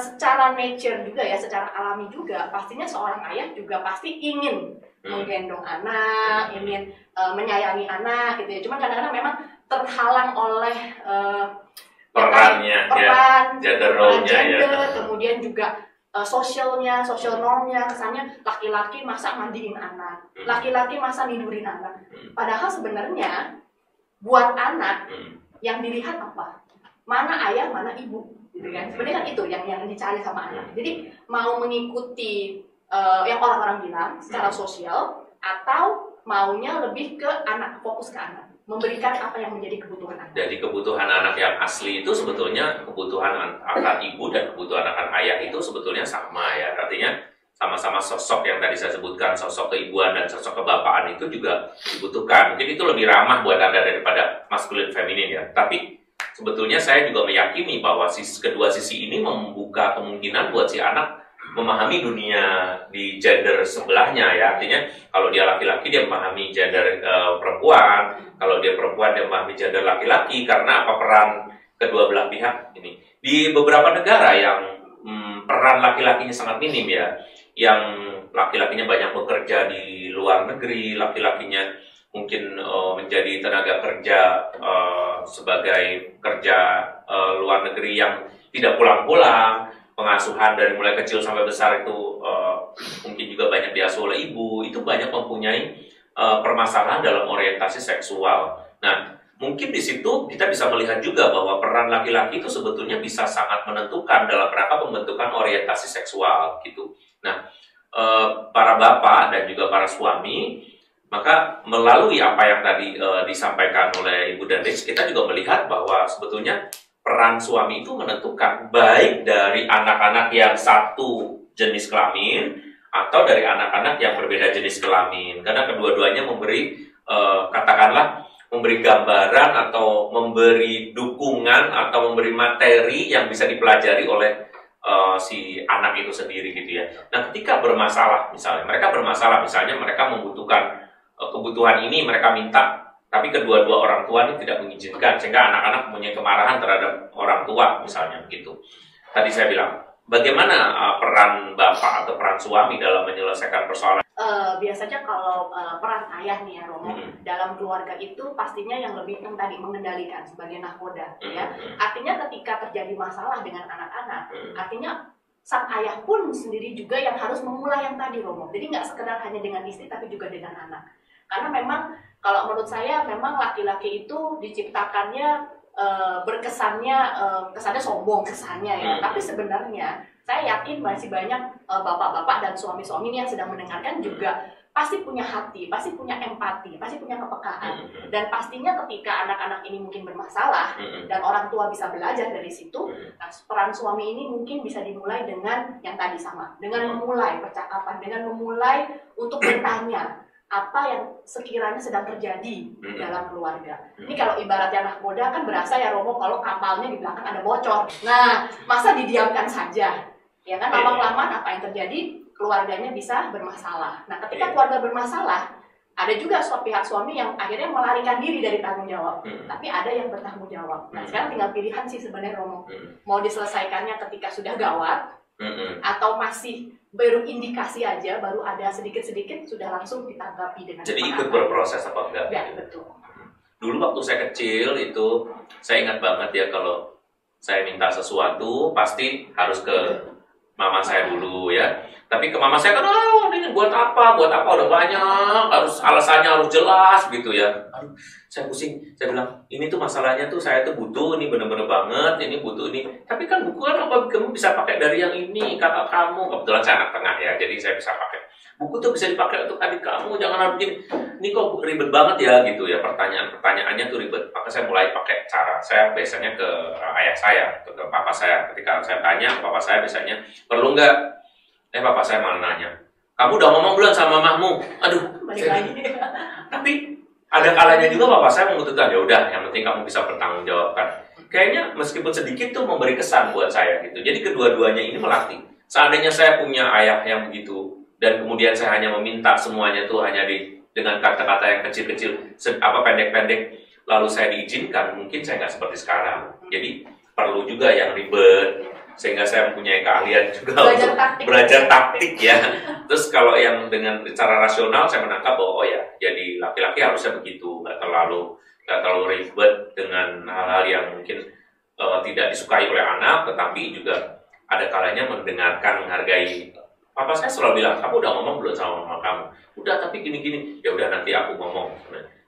secara nature juga ya, secara alami juga, pastinya seorang ayah juga pasti ingin menggendong anak, ingin menyayangi anak gitu ya. Cuman kadang-kadang memang terhalang oleh peran, gender role-nya ya. Kemudian juga social normnya, kesannya laki-laki masa mandiin anak, laki-laki masa nidurin anak. Padahal sebenarnya buat anak yang dilihat apa? Mana ayah, mana ibu, gitu kan? Sebenarnya kan itu yang dicari sama anak. Jadi mau mengikuti yang orang-orang bilang secara sosial, atau maunya lebih ke anak, fokus ke anak, memberikan apa yang menjadi kebutuhan anak. Jadi kebutuhan anak yang asli itu sebetulnya kebutuhan akan ibu dan kebutuhan akan ayah itu sebetulnya sama ya. Artinya sama-sama sosok yang tadi saya sebutkan, sosok keibuan dan sosok kebapaan itu juga dibutuhkan. Mungkin itu lebih ramah buat Anda daripada maskulin feminin ya. Tapi sebetulnya saya juga meyakini bahwa kedua sisi ini membuka kemungkinan buat si anak memahami dunia di gender sebelahnya ya. Artinya kalau dia laki-laki dia memahami gender perempuan, kalau dia perempuan dia memahami gender laki-laki, karena apa peran kedua belah pihak ini. Di beberapa negara yang peran laki-lakinya sangat minim ya, yang laki-lakinya banyak bekerja di luar negeri, laki-lakinya mungkin menjadi tenaga kerja sebagai kerja luar negeri yang tidak pulang-pulang, pengasuhan dari mulai kecil sampai besar itu mungkin juga banyak diasuh oleh ibu, itu banyak mempunyai permasalahan dalam orientasi seksual. Nah, mungkin di situ kita bisa melihat juga bahwa peran laki-laki itu sebetulnya bisa sangat menentukan dalam rangka pembentukan orientasi seksual gitu. Nah, para bapak dan juga para suami, maka melalui apa yang tadi disampaikan oleh Ibu dan Rich, kita juga melihat bahwa sebetulnya peran suami itu menentukan, baik dari anak-anak yang satu jenis kelamin atau dari anak-anak yang berbeda jenis kelamin, karena kedua-duanya memberi katakanlah memberi gambaran atau memberi dukungan atau memberi materi yang bisa dipelajari oleh si anak itu sendiri gitu ya. Nah, ketika bermasalah misalnya, mereka membutuhkan kebutuhan ini, mereka minta, tapi kedua-dua orang tua ini tidak mengizinkan, sehingga anak-anak punya kemarahan terhadap orang tua misalnya begitu. Tadi saya bilang, bagaimana peran bapak atau peran suami dalam menyelesaikan persoalan? Biasanya kalau peran ayah nih ya Romo, dalam keluarga itu pastinya yang lebih tadi mengendalikan sebagai nahkoda ya. Artinya ketika terjadi masalah dengan anak-anak, artinya sang ayah pun sendiri juga yang harus memulai yang tadi Romo. Jadi nggak sekedar hanya dengan istri tapi juga dengan anak. Karena memang kalau menurut saya memang laki-laki itu diciptakannya kesannya sombong kesannya ya. Tapi sebenarnya saya yakin masih banyak bapak-bapak dan suami-suami yang sedang mendengarkan juga pasti punya hati, pasti punya empati, pasti punya kepekaan. Dan pastinya ketika anak-anak ini mungkin bermasalah dan orang tua bisa belajar dari situ, nah, peran suami ini mungkin bisa dimulai dengan yang tadi sama, dengan memulai percakapan, dengan memulai untuk bertanya apa yang sekiranya sedang terjadi dalam keluarga. Ini kalau ibaratnya nahkoda kan berasa ya Romo kalau kapalnya di belakang ada bocor. Nah, masa didiamkan saja? Ya kan, lama-kelamaan apa yang terjadi? Keluarganya bisa bermasalah. Nah, ketika keluarga bermasalah, ada juga pihak suami yang akhirnya melarikan diri dari tanggung jawab. Tapi ada yang bertanggung jawab. Nah, sekarang tinggal pilihan sih sebenarnya Romo. Mau diselesaikannya ketika sudah gawat, atau masih baru indikasi aja, baru ada sedikit-sedikit sudah langsung ditanggapi dengan jadi ikut berproses apa enggak? Ya, betul. Dulu waktu saya kecil itu saya ingat banget ya, kalau saya minta sesuatu pasti harus ke mama saya dulu ya. Tapi ke mama saya kan, ini buat apa udah banyak, harus alasannya harus jelas gitu ya. Aduh, saya pusing, saya bilang ini tuh masalahnya tuh saya tuh butuh, ini bener-bener banget, ini butuh ini. Tapi kan buku kan apa kamu bisa pakai dari yang ini, kakak kamu, kebetulan saya anak tengah ya, jadi saya bisa pakai. Buku tuh bisa dipakai untuk adik kamu, jangan harus begini. Ini kok ribet banget ya gitu ya, pertanyaannya tuh ribet. Maka saya mulai pakai cara, saya biasanya ke ayah saya, atau ke papa saya. Ketika saya tanya ke papa saya biasanya, perlu nggak? Papa saya malah nanya, kamu udah ngomong belum sama mamahmu? Aduh, tapi ada kalanya juga papa saya memutuskan, ya udah, yang penting kamu bisa bertanggung jawabkan. Kayaknya meskipun sedikit tuh memberi kesan buat saya gitu. Jadi kedua-duanya ini melatih. Seandainya saya punya ayah yang begitu, dan kemudian saya hanya meminta semuanya tuh hanya dengan kata-kata yang kecil-kecil, pendek-pendek, lalu saya diizinkan, mungkin saya nggak seperti sekarang. Jadi perlu juga yang ribet, sehingga saya mempunyai keahlian juga untuk belajar taktik ya. Terus kalau yang dengan cara rasional saya menangkap bahwa jadi laki-laki harusnya begitu, nggak terlalu ribet dengan hal-hal yang mungkin tidak disukai oleh anak, tetapi juga ada kalanya mendengarkan, menghargai. Papa saya selalu bilang, kamu udah ngomong belum sama mama kamu? Udah, tapi gini-gini. Ya udah, nanti aku ngomong.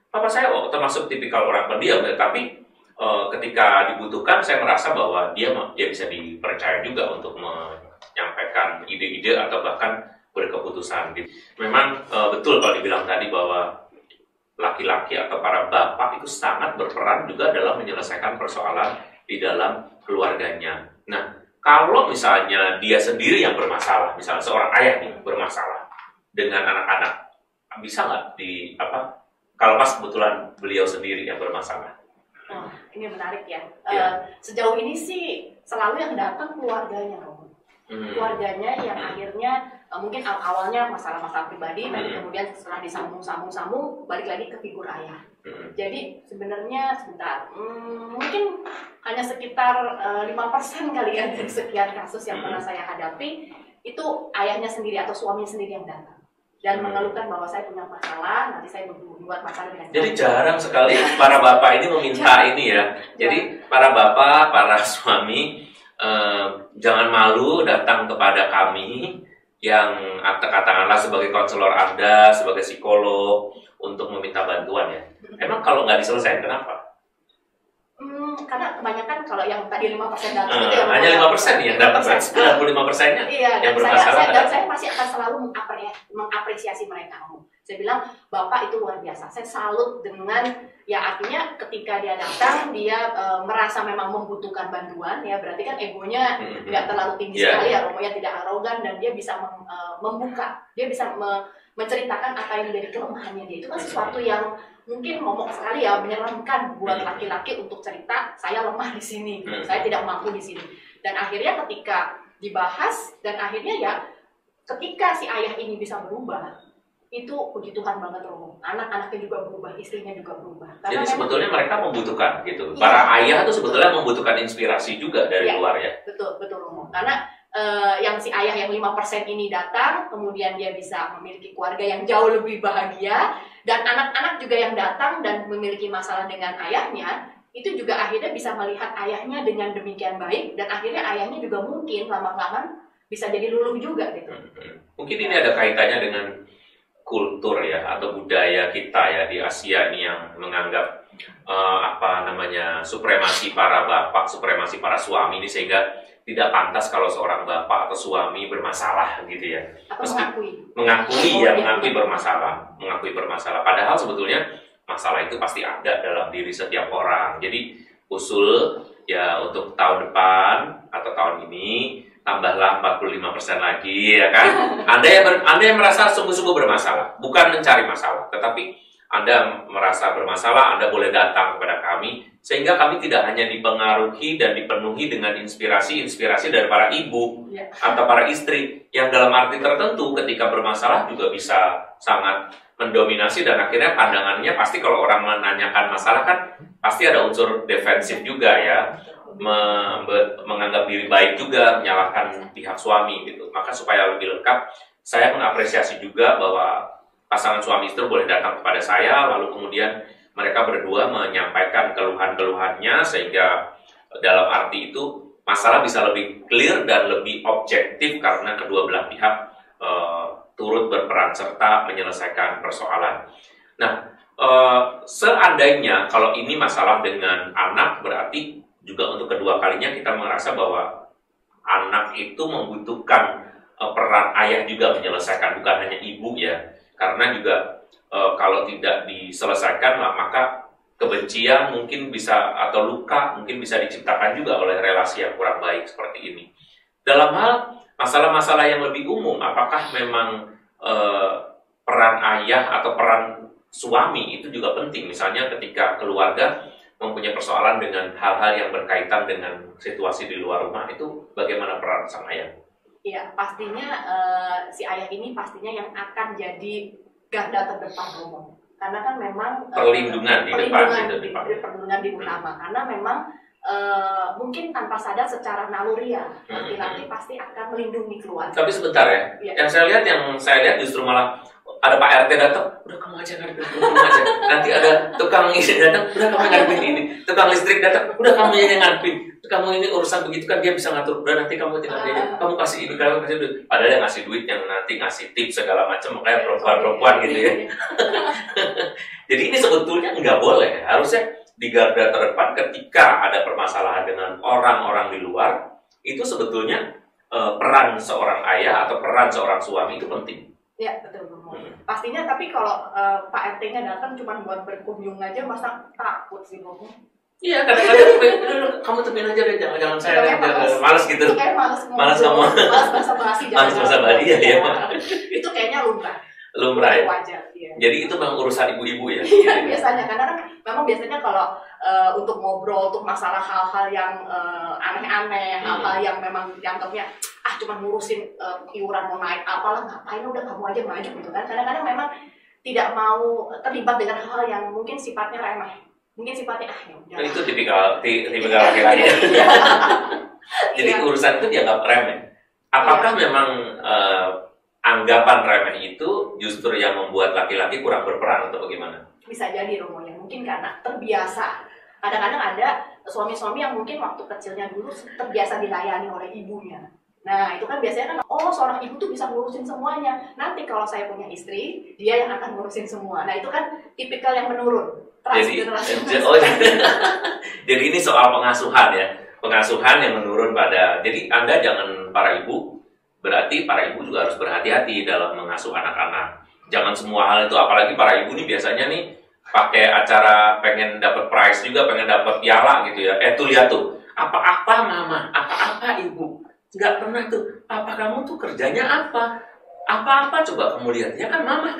Papa saya termasuk tipikal orang pendiam, tapi ketika dibutuhkan saya merasa bahwa dia bisa dipercaya juga untuk menyampaikan ide-ide atau bahkan berkeputusan. Memang betul kalau dibilang tadi bahwa laki-laki atau para bapak itu sangat berperan juga dalam menyelesaikan persoalan di dalam keluarganya. Nah, kalau misalnya dia sendiri yang bermasalah, misalnya seorang ayah nih bermasalah dengan anak-anak, bisa nggak kalau pas kebetulan beliau sendiri yang bermasalah? Ini menarik ya. Sejauh ini sih selalu yang datang keluarganya, Romo. Keluarganya yang akhirnya mungkin awalnya masalah-masalah pribadi, tapi kemudian setelah disambung balik lagi ke figur ayah. Jadi sebenarnya mungkin hanya sekitar 5% kali ya dari sekian kasus yang pernah saya hadapi itu ayahnya sendiri atau suaminya sendiri yang datang dan mengeluhkan bahwa saya punya masalah, nanti saya membuat masalah dengan. Jadi jarang sekali para bapak ini meminta ini ya. Jadi para bapak, para suami jangan malu datang kepada kami yang katakanlah sebagai konselor Anda, sebagai psikolog untuk meminta bantuan ya. Emang kalau nggak diselesaikan kenapa? Karena kebanyakan kalau yang tadi 5% datang itu yang hanya 5% yang dapat, 95%-nya yang bermasalah. Dan saya pasti akan selalu mengapresiasi mereka. Saya bilang, Bapak itu luar biasa. Saya salut dengan, ya artinya ketika dia datang, dia merasa memang membutuhkan bantuan, ya berarti kan egonya nggak terlalu tinggi sekali ya, Romo ya, tidak arogan, dan dia bisa membuka, dia bisa menceritakan apa yang menjadi kelemahannya dia. Itu kan sesuatu yang mungkin momok sekali ya, menyeramkan buat laki-laki untuk cerita saya lemah di sini, saya tidak mampu di sini. Dan akhirnya ketika dibahas dan akhirnya ya ketika si ayah ini bisa berubah, itu puji Tuhan banget Romo. Anak-anaknya juga berubah, istrinya juga berubah. Jadi sebetulnya mereka membutuhkan gitu. Para ayah itu sebetulnya membutuhkan inspirasi juga dari luar ya. Betul Romo. Karena yang si ayah yang 5% ini datang, kemudian dia bisa memiliki keluarga yang jauh lebih bahagia, dan anak-anak juga yang datang dan memiliki masalah dengan ayahnya, itu juga akhirnya bisa melihat ayahnya dengan demikian baik, dan akhirnya ayahnya juga mungkin lama-lama bisa jadi luluh juga gitu. Mungkin ini ada kaitannya dengan kultur ya atau budaya kita ya di Asia ini yang menganggap supremasi para bapak, supremasi para suami ini, sehingga tidak pantas kalau seorang bapak atau suami bermasalah gitu ya. Atau mengakui bermasalah. Padahal sebetulnya masalah itu pasti ada dalam diri setiap orang. Jadi usul ya untuk tahun depan atau tahun ini tambahlah 45% lagi ya kan. Anda yang merasa sungguh-sungguh bermasalah, bukan mencari masalah, tetapi Anda merasa bermasalah, Anda boleh datang kepada kami, sehingga kami tidak hanya dipengaruhi dan dipenuhi dengan inspirasi dari para ibu atau para istri yang dalam arti tertentu ketika bermasalah juga bisa sangat mendominasi, dan akhirnya pandangannya pasti kalau orang menanyakan masalah kan pasti ada unsur defensif juga ya, menganggap diri baik juga, menyalahkan pihak suami gitu. Maka supaya lebih lengkap, saya mengapresiasi juga bahwa pasangan suami istri boleh datang kepada saya, lalu kemudian mereka berdua menyampaikan keluhan-keluhannya, sehingga dalam arti itu masalah bisa lebih clear dan lebih objektif karena kedua belah pihak turut berperan serta menyelesaikan persoalan. Nah, seandainya kalau ini masalah dengan anak, berarti juga untuk kedua kalinya kita merasa bahwa anak itu membutuhkan peran ayah juga menyelesaikan, bukan hanya ibu ya. Karena juga kalau tidak diselesaikan maka kebencian mungkin bisa, atau luka mungkin bisa diciptakan juga oleh relasi yang kurang baik seperti ini. Dalam hal masalah-masalah yang lebih umum, apakah memang peran ayah atau peran suami itu juga penting? Misalnya ketika keluarga mempunyai persoalan dengan hal-hal yang berkaitan dengan situasi di luar rumah, itu bagaimana peran sang ayah? Iya, pastinya si ayah ini pastinya yang akan jadi garda terdepan Romo. Karena kan memang perlindungan di utama. Karena memang mungkin tanpa sadar secara naluriah laki-laki pasti akan melindungi keluarga. Tapi sebentar ya, yang saya lihat justru malah ada Pak RT datang, udah kamu aja ngadepin, kamu aja. Nanti ada tukang ini datang, udah kamu ngadepin ini. Tukang listrik datang, udah kamu yang ngadepin. Kamu ini urusan begitu kan dia bisa ngatur, udah nanti kamu tinggal aja, kamu kasih ini, kamu kasih duit. Padahal yang ngasih duit, yang nanti ngasih tips segala macam, makanya perempuan-perempuan gitu ya. Jadi ini sebetulnya nggak boleh, harusnya di garda terdepan ketika ada permasalahan dengan orang-orang di luar, itu sebetulnya peran seorang ayah atau peran seorang suami itu penting. Ya betul Romo. Pastinya, tapi kalau Pak RT-nya datang cuma buat berkunjung aja, masa takut sih Romo? Iya, kadang-kadang kamu temuin aja deh, jangan saya malas gitu. Malas basa-basi. Malas basa-basi ya. Itu kayaknya lumrah ya. Wajar, iya. Jadi itu memang urusan ibu-ibu ya. Iya, biasanya karena kan memang biasanya kalau untuk ngobrol, untuk masalah hal-hal yang aneh-aneh, hal-hal yang memang dianggapnya cuma ngurusin iuran mau naik apalah, ngapain, udah kamu aja maju gitu kan. Kadang-kadang memang tidak mau terlibat dengan hal yang mungkin sifatnya remeh. Mungkin sifatnya ya udah. Itu tipikal laki-laki. Jadi urusan itu dianggap remeh. Apakah memang anggapan remeh itu justru yang membuat laki-laki kurang berperan atau bagaimana? Bisa jadi Romo, ya mungkin karena terbiasa. Kadang-kadang ada suami-suami yang mungkin waktu kecilnya dulu terbiasa dilayani oleh ibunya. Nah itu kan biasanya kan, seorang ibu tuh bisa ngurusin semuanya. Nanti kalau saya punya istri, dia yang akan ngurusin semua. Nah itu kan tipikal yang menurun. Jadi ini soal pengasuhan ya, pengasuhan yang menurun pada. Jadi Anda jangan, para ibu, berarti para ibu juga harus berhati-hati dalam mengasuh anak-anak. Jangan semua hal itu, apalagi para ibu nih biasanya nih pakai acara pengen dapat prize juga, pengen dapat piala gitu ya. Tuh lihat tuh, apa-apa mama, apa-apa ibu, nggak pernah tuh. Papa kamu tuh kerjanya apa? Apa-apa coba kamu lihat, ya kan mama.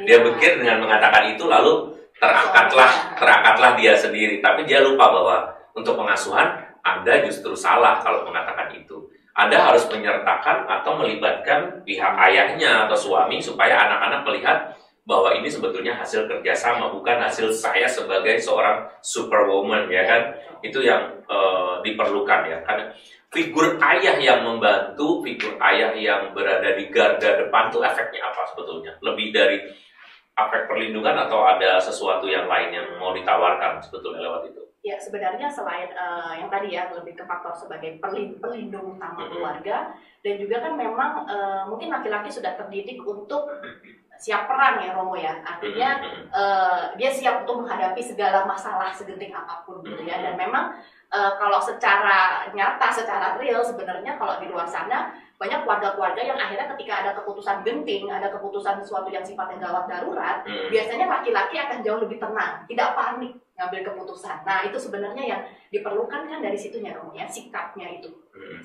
Dia pikir dengan mengatakan itu lalu terakatlah dia sendiri. Tapi dia lupa bahwa untuk pengasuhan Anda justru salah kalau mengatakan itu. Anda harus menyertakan atau melibatkan pihak ayahnya atau suami supaya anak-anak melihat bahwa ini sebetulnya hasil kerjasama, bukan hasil saya sebagai seorang superwoman, ya kan? Itu yang diperlukan ya, karena figur ayah yang membantu, figur ayah yang berada di garda depan tuh efeknya apa sebetulnya? Lebih dari efek perlindungan atau ada sesuatu yang lain yang mau ditawarkan sebetulnya lewat itu? Ya, sebenarnya selain yang tadi ya, lebih ke faktor sebagai pelindung utama keluarga, dan juga kan memang mungkin laki-laki sudah terdidik untuk siap perang ya Romo ya, artinya dia siap untuk menghadapi segala masalah segenting apapun gitu ya. Dan memang kalau secara nyata, secara real sebenarnya kalau di luar sana banyak keluarga-keluarga yang akhirnya ketika ada keputusan genting, ada keputusan sesuatu yang sifatnya gawat darurat, biasanya laki-laki akan jauh lebih tenang, tidak panik ngambil keputusan. Nah itu sebenarnya yang diperlukan kan dari situnya Romo ya, sikapnya itu,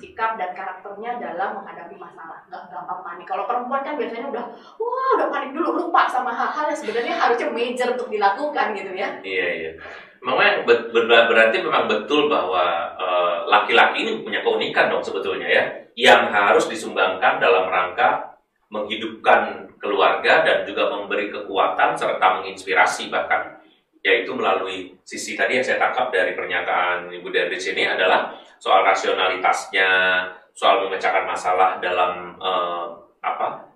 sikap dan karakternya dalam menghadapi masalah, nggak gampang panik. Kalau perempuan kan biasanya udah panik dulu, lupa sama hal-hal yang sebenarnya harusnya major untuk dilakukan gitu ya. Iya. Makanya berarti memang betul bahwa laki-laki ini punya keunikan dong sebetulnya ya, yang harus disumbangkan dalam rangka menghidupkan keluarga dan juga memberi kekuatan serta menginspirasi bahkan. Yaitu melalui sisi tadi yang saya tangkap dari pernyataan Ibu Dendris ini adalah soal rasionalitasnya, soal memecahkan masalah dalam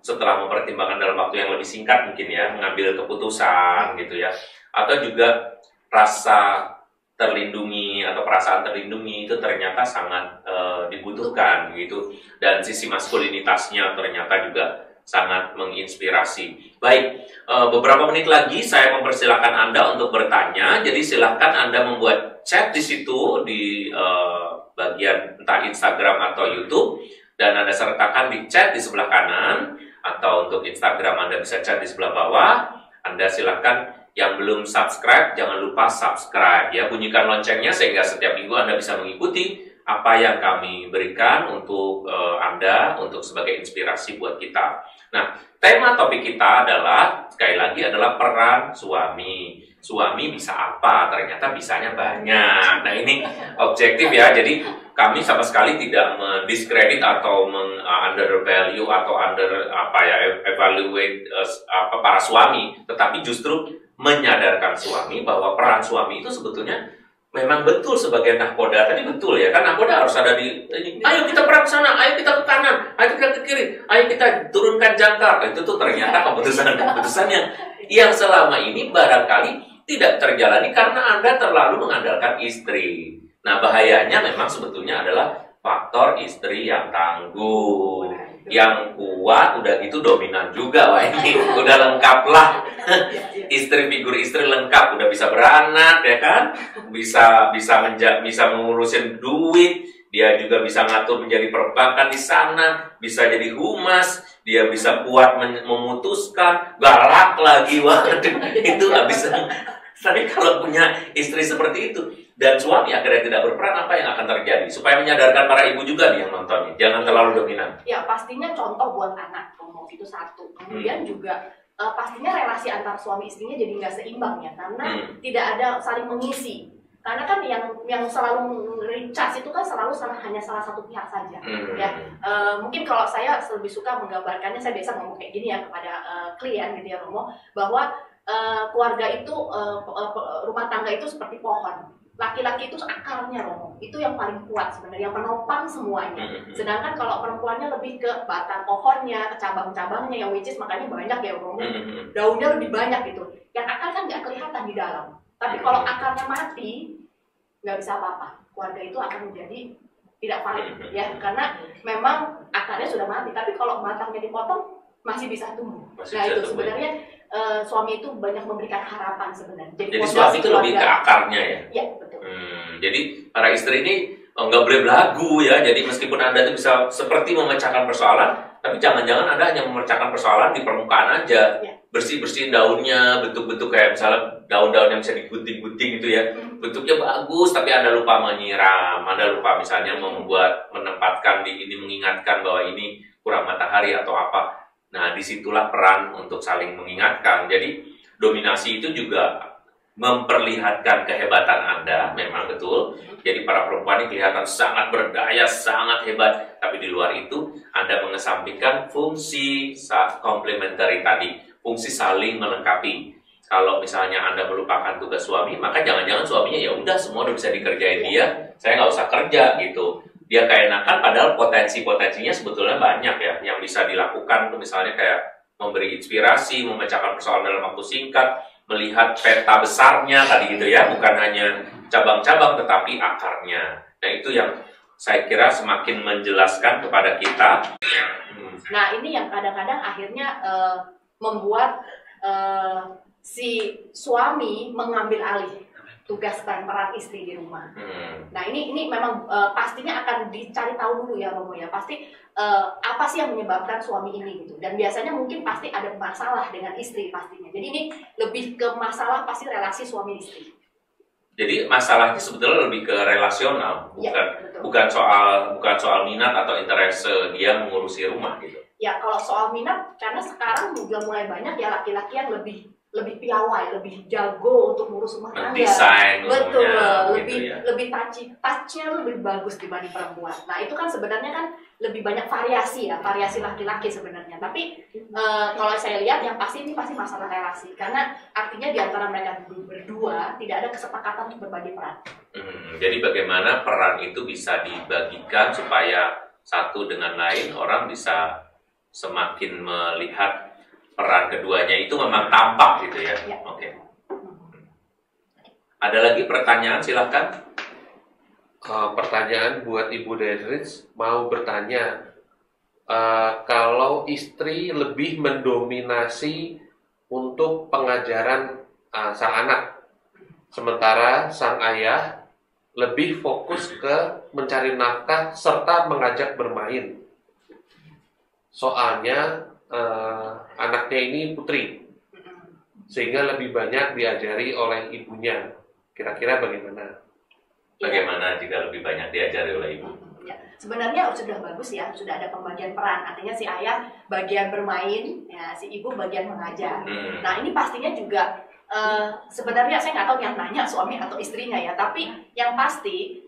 setelah mempertimbangkan dalam waktu yang lebih singkat mungkin ya, mengambil keputusan gitu ya, atau juga rasa terlindungi atau perasaan terlindungi itu ternyata sangat dibutuhkan gitu, dan sisi maskulinitasnya ternyata juga sangat menginspirasi. Baik, beberapa menit lagi saya mempersilahkan Anda untuk bertanya. Jadi silahkan Anda membuat chat di situ di bagian entah Instagram atau YouTube, dan Anda sertakan di chat di sebelah kanan, atau untuk Instagram Anda bisa chat di sebelah bawah. Anda silahkan yang belum subscribe jangan lupa subscribe ya, bunyikan loncengnya sehingga setiap minggu Anda bisa mengikuti apa yang kami berikan untuk Anda, untuk sebagai inspirasi buat kita. Nah, tema topik kita adalah, sekali lagi, adalah peran suami. Suami bisa apa? Ternyata bisanya banyak. Nah, ini objektif ya, jadi kami sama sekali tidak mendiskredit atau undervalue atau evaluate para suami, tetapi justru menyadarkan suami bahwa peran suami itu sebetulnya memang betul sebagai nahkoda. Tadi betul ya, kan nahkoda harus ada di ini. Ayo kita perang ke sana, ayo kita ke kanan, ayo kita ke kiri, ayo kita turunkan jangkar. Itu tuh ternyata keputusan-keputusan yang selama ini barangkali tidak terjalani karena Anda terlalu mengandalkan istri. Nah, bahayanya memang sebetulnya adalah faktor istri yang tangguh, yang kuat, udah gitu dominan juga. Wah, ini udah lengkap lah. Figur istri lengkap, udah bisa beranak ya kan, bisa mengurusin duit, dia juga bisa ngatur menjadi perbankan di sana, bisa jadi humas, dia bisa kuat memutuskan, galak lagi, waduh itu nggak bisa. Tapi kalau punya istri seperti itu dan suami akhirnya tidak berperan, apa yang akan terjadi? Supaya menyadarkan para ibu juga nih yang nonton, jangan terlalu dominan. Ya pastinya contoh buat anak, itu satu. Kemudian juga pastinya relasi antar suami istrinya jadi nggak seimbang ya, karena tidak ada saling mengisi. Karena kan yang selalu recharge itu kan selalu hanya salah satu pihak saja. Ya, mungkin kalau saya lebih suka menggambarkannya, saya biasa ngomong kayak gini ya kepada klien gitu ya Romo, bahwa keluarga itu, rumah tangga itu seperti pohon. Laki-laki itu akarnya Romo, itu yang paling kuat sebenarnya, yang penopang semuanya. Sedangkan kalau perempuannya lebih ke batang pohonnya, ke cabang-cabangnya, yang which is makanya banyak ya Romo, daunnya lebih banyak gitu. Yang akar kan nggak kelihatan di dalam. Tapi kalau akarnya mati, nggak bisa apa-apa. Keluarga itu akan menjadi tidak valid ya, karena memang akarnya sudah mati. Tapi kalau batangnya dipotong, masih bisa tumbuh. Nah itu sebenarnya suami itu banyak memberikan harapan sebenarnya. Jadi suami itu lebih ke akarnya ya? Iya, betul. Jadi para istri ini nggak boleh belagu ya. Jadi meskipun Anda itu bisa seperti memecahkan persoalan, tapi jangan-jangan Anda hanya memecahkan persoalan di permukaan aja. Ya. Bersih-bersihin daunnya, bentuk-bentuk kayak misalnya daun-daun yang bisa digunting-gunting gitu ya. Bentuknya bagus, tapi Anda lupa menyiram. Anda lupa misalnya menempatkan di ini, mengingatkan bahwa ini kurang matahari atau apa. Nah, disitulah peran untuk saling mengingatkan. Jadi, dominasi itu juga memperlihatkan kehebatan Anda, memang betul. Jadi para perempuan ini kelihatan sangat berdaya, sangat hebat. Tapi di luar itu, Anda mengesampingkan fungsi komplementari tadi, fungsi saling melengkapi. Kalau misalnya Anda melupakan tugas suami, maka jangan-jangan suaminya ya udah semua udah bisa dikerjain dia, saya nggak usah kerja gitu. Dia keenakan, padahal potensi-potensinya sebetulnya banyak ya, yang bisa dilakukan. Misalnya kayak memberi inspirasi, memecahkan persoalan dalam waktu singkat, melihat peta besarnya tadi gitu ya, bukan hanya cabang-cabang tetapi akarnya. Nah itu yang saya kira semakin menjelaskan kepada kita. Nah ini yang kadang-kadang akhirnya membuat si suami mengambil alih tugas dan peran istri di rumah. Nah ini memang pastinya akan dicari tahu dulu ya Romo ya, pasti apa sih yang menyebabkan suami ini gitu. Dan biasanya mungkin pasti ada masalah dengan istri pastinya. Jadi ini lebih ke masalah pasti relasi suami istri. Jadi masalahnya sebetulnya lebih ke relasional, bukan soal minat atau interest dia mengurusi rumah gitu. Ya kalau soal minat, karena sekarang juga mulai banyak ya laki-laki yang lebih piawai, lebih jago untuk ngurus rumah tangga. Desain, betul, gitu ya. lebih touch-nya lebih bagus dibanding perempuan. Nah itu kan sebenarnya kan lebih banyak variasi ya, variasi laki-laki sebenarnya. Tapi kalau saya lihat yang pasti ini pasti masalah relasi, karena artinya di antara mereka berdua tidak ada kesepakatan untuk berbagi peran. Jadi bagaimana peran itu bisa dibagikan supaya satu dengan lain orang bisa semakin melihat peran keduanya itu memang tampak gitu ya. Oke. Ada lagi pertanyaan, silahkan. Pertanyaan buat Ibu Dendrich, mau bertanya, kalau istri lebih mendominasi untuk pengajaran sang anak, sementara sang ayah lebih fokus ke mencari nafkah serta mengajak bermain. Soalnya anaknya ini putri, sehingga lebih banyak diajari oleh ibunya. Kira-kira bagaimana? Bagaimana jika lebih banyak diajari oleh ibu? Ya, sebenarnya sudah bagus ya, sudah ada pembagian peran. Artinya si ayah bagian bermain, ya, si ibu bagian mengajar. Nah ini pastinya juga sebenarnya saya nggak tahu yang nanya suami atau istrinya ya, tapi yang pasti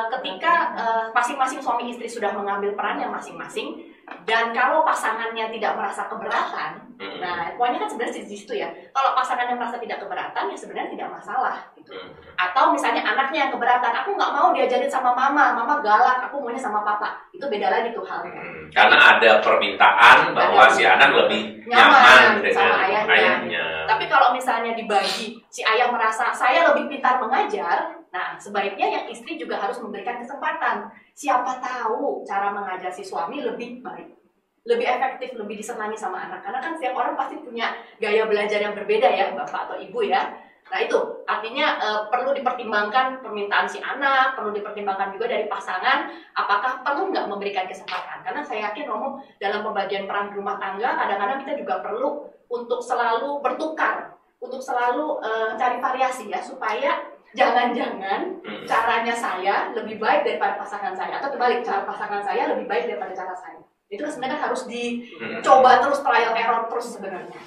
ketika masing-masing suami istri sudah mengambil peran yang masing-masing, dan kalau pasangannya tidak merasa keberatan, nah poinnya kan sebenarnya di situ ya. Kalau pasangannya merasa tidak keberatan, ya sebenarnya tidak masalah. Gitu. Atau misalnya anaknya yang keberatan, aku nggak mau diajarin sama mama galak, aku maunya sama papa. Itu beda lagi tuh halnya. Karena ada permintaan bahwa si anak lebih nyaman dengan sama ayahnya. Tapi kalau misalnya dibagi, si ayah merasa saya lebih pintar mengajar, nah sebaiknya yang istri juga harus memberikan kesempatan. Siapa tahu cara mengajar si suami lebih baik, lebih efektif, lebih disenangi sama anak. Karena kan setiap orang pasti punya gaya belajar yang berbeda ya, bapak atau ibu ya. Nah itu artinya perlu dipertimbangkan permintaan si anak, perlu dipertimbangkan juga dari pasangan, apakah perlu nggak memberikan kesempatan. Karena saya yakin Romo dalam pembagian peran rumah tangga, kadang-kadang kita juga perlu untuk selalu bertukar, untuk selalu cari variasi ya, supaya jangan-jangan caranya saya lebih baik daripada pasangan saya, atau kebalik, cara pasangan saya lebih baik daripada cara saya. Itu sebenarnya harus dicoba terus, trial error terus sebenarnya.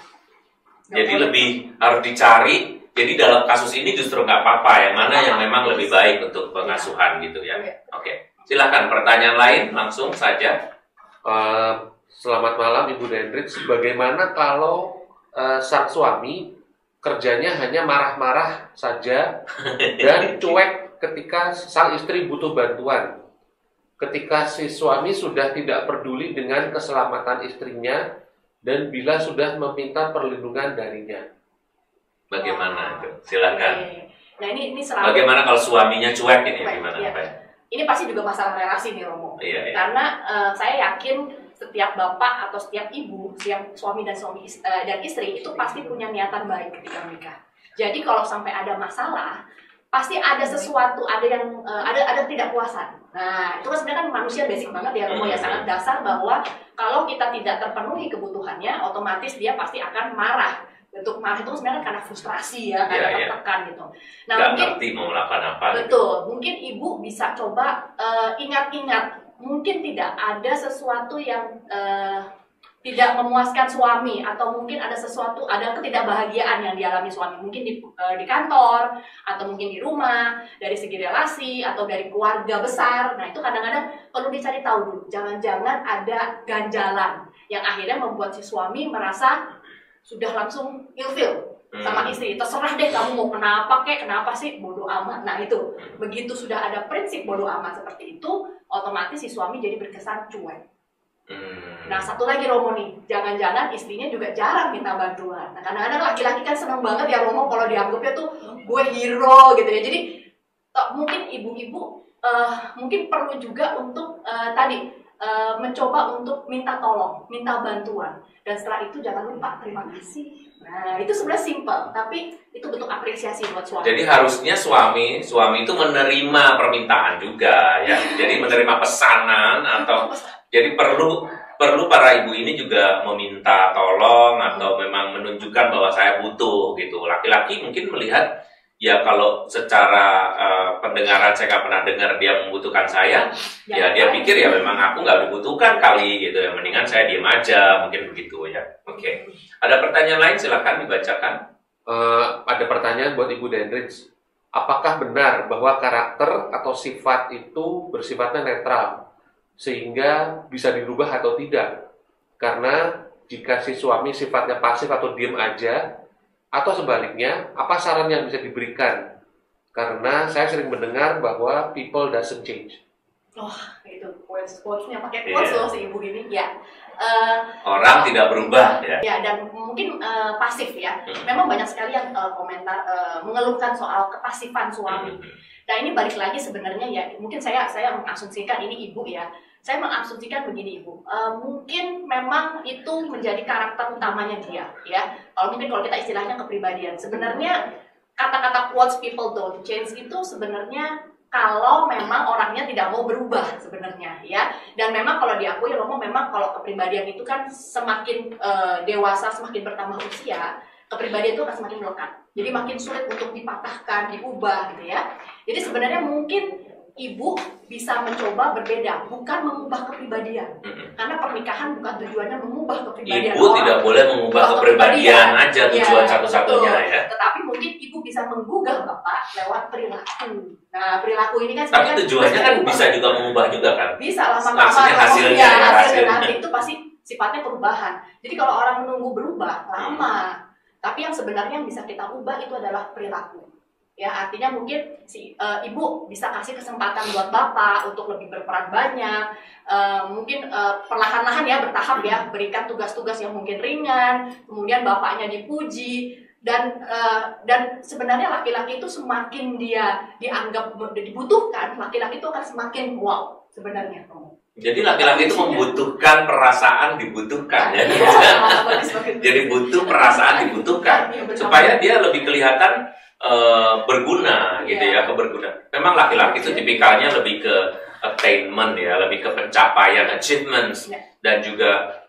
Jadi lebih harus dicari. Jadi dalam kasus ini justru nggak apa-apa yang mana yang memang lebih baik untuk pengasuhan gitu ya. Oke. Silakan pertanyaan lain langsung saja. Selamat malam Ibu Dendrich. Bagaimana kalau sang suami kerjanya hanya marah-marah saja dan cuek ketika sang istri butuh bantuan? Ketika si suami sudah tidak peduli dengan keselamatan istrinya dan bila sudah meminta perlindungan darinya. Bagaimana itu? Silakan. Nah ini selalu. Bagaimana kalau suaminya cuek ini? Gimana? Ya. Ini pasti juga masalah relasi nih Romo. Iya. Karena saya yakin setiap bapak atau setiap ibu, setiap suami dan istri itu pasti punya niatan baik ketika menikah. Jadi kalau sampai ada masalah, pasti ada sesuatu, ada yang ada ketidakpuasan. Nah itu kan sebenarnya kan manusia basic banget ya Romo ya, sangat dasar bahwa kalau kita tidak terpenuhi kebutuhannya, otomatis dia pasti akan marah. Bentuk marah itu sebenarnya karena frustrasi ya, karena tertekan gitu. Nah nggak mungkin ngerti mau melakukan apa. Betul, mungkin ibu bisa coba ingat-ingat, mungkin tidak ada sesuatu yang tidak memuaskan suami, atau mungkin ada sesuatu, ada ketidakbahagiaan yang dialami suami, mungkin di kantor atau mungkin di rumah, dari segi relasi atau dari keluarga besar. Nah itu kadang-kadang perlu dicari tahu dulu, jangan-jangan ada ganjalan yang akhirnya membuat si suami merasa sudah langsung ilfil sama istri. Terserah deh kamu mau kenapa sih, bodoh amat. Nah itu, begitu sudah ada prinsip bodoh amat seperti itu, otomatis si suami jadi berkesan cuek. Nah satu lagi Romo nih, jangan-jangan istrinya juga jarang minta bantuan. Nah kadang-kadang laki-laki kan seneng banget ya Romo kalau dianggapnya tuh gue hero gitu ya. Jadi mungkin ibu-ibu mungkin perlu juga untuk mencoba untuk minta tolong, minta bantuan. Dan setelah itu jangan lupa terima kasih. Nah itu sebenarnya simple, tapi itu bentuk apresiasi buat suami. Jadi harusnya suami itu menerima permintaan juga ya. Jadi menerima pesanan atau jadi perlu para ibu ini juga meminta tolong atau memang menunjukkan bahwa saya butuh gitu. Laki-laki mungkin melihat ya kalau secara pendengaran saya nggak pernah dengar dia membutuhkan saya, ya dia pikir ya memang aku nggak dibutuhkan kali gitu ya. Mendingan saya diem aja, mungkin begitu ya. Oke. Ada pertanyaan lain silakan dibacakan. Ada pertanyaan buat Ibu Dendrich. Apakah benar bahwa karakter atau sifat itu bersifatnya netral? Sehingga bisa dirubah atau tidak. Karena jika si suami sifatnya pasif atau diam aja, atau sebaliknya, apa saran yang bisa diberikan? Karena saya sering mendengar bahwa people doesn't change. Oh, itu quotes-nya pakai quotes loh si ibu ini. Ya. Orang tidak berubah ya. Ya, dan mungkin pasif ya. Memang banyak sekali yang komentar mengeluhkan soal kepasifan suami. Nah ini balik lagi sebenarnya ya, mungkin saya mengasumsikan ini ibu ya. Saya mengasumsikan begini ibu, mungkin memang itu menjadi karakter utamanya dia ya. Kalau kita istilahnya kepribadian, sebenarnya kata-kata quotes people don't change itu sebenarnya kalau memang orangnya tidak mau berubah sebenarnya ya. Dan memang kalau diakui Romo, memang kalau kepribadian itu kan semakin dewasa, semakin bertambah usia, kepribadian itu akan semakin melekat. Jadi makin sulit untuk dipatahkan, diubah gitu ya. Jadi sebenarnya mungkin ibu bisa mencoba berbeda, bukan mengubah kepribadian. Karena pernikahan bukan tujuannya mengubah kepribadian Ibu orang. tidak boleh mengubah kepribadian aja tujuan satu-satunya ya. Tetapi mungkin ibu bisa menggugah Bapak lewat perilaku. Nah, perilaku ini kan tapi tujuannya kan bisa juga mengubah juga kan? Bisa lama-lama hasilnya nanti itu pasti sifatnya perubahan. Jadi kalau orang menunggu berubah lama. Tapi yang sebenarnya yang bisa kita ubah itu adalah perilaku. Ya, artinya mungkin ibu bisa kasih kesempatan buat Bapak untuk lebih berperan banyak, mungkin perlahan-lahan ya, bertahap ya, berikan tugas-tugas yang mungkin ringan, kemudian Bapaknya dipuji, dan sebenarnya laki-laki itu semakin dia dianggap dibutuhkan, laki-laki itu akan semakin wow sebenarnya. Jadi laki-laki itu membutuhkan perasaan dibutuhkan ya. Jadi butuh perasaan dibutuhkan supaya dia lebih kelihatan berguna gitu ya, kebergunaan. Memang laki-laki itu tipikalnya lebih ke attainment ya, lebih ke pencapaian, achievements, dan juga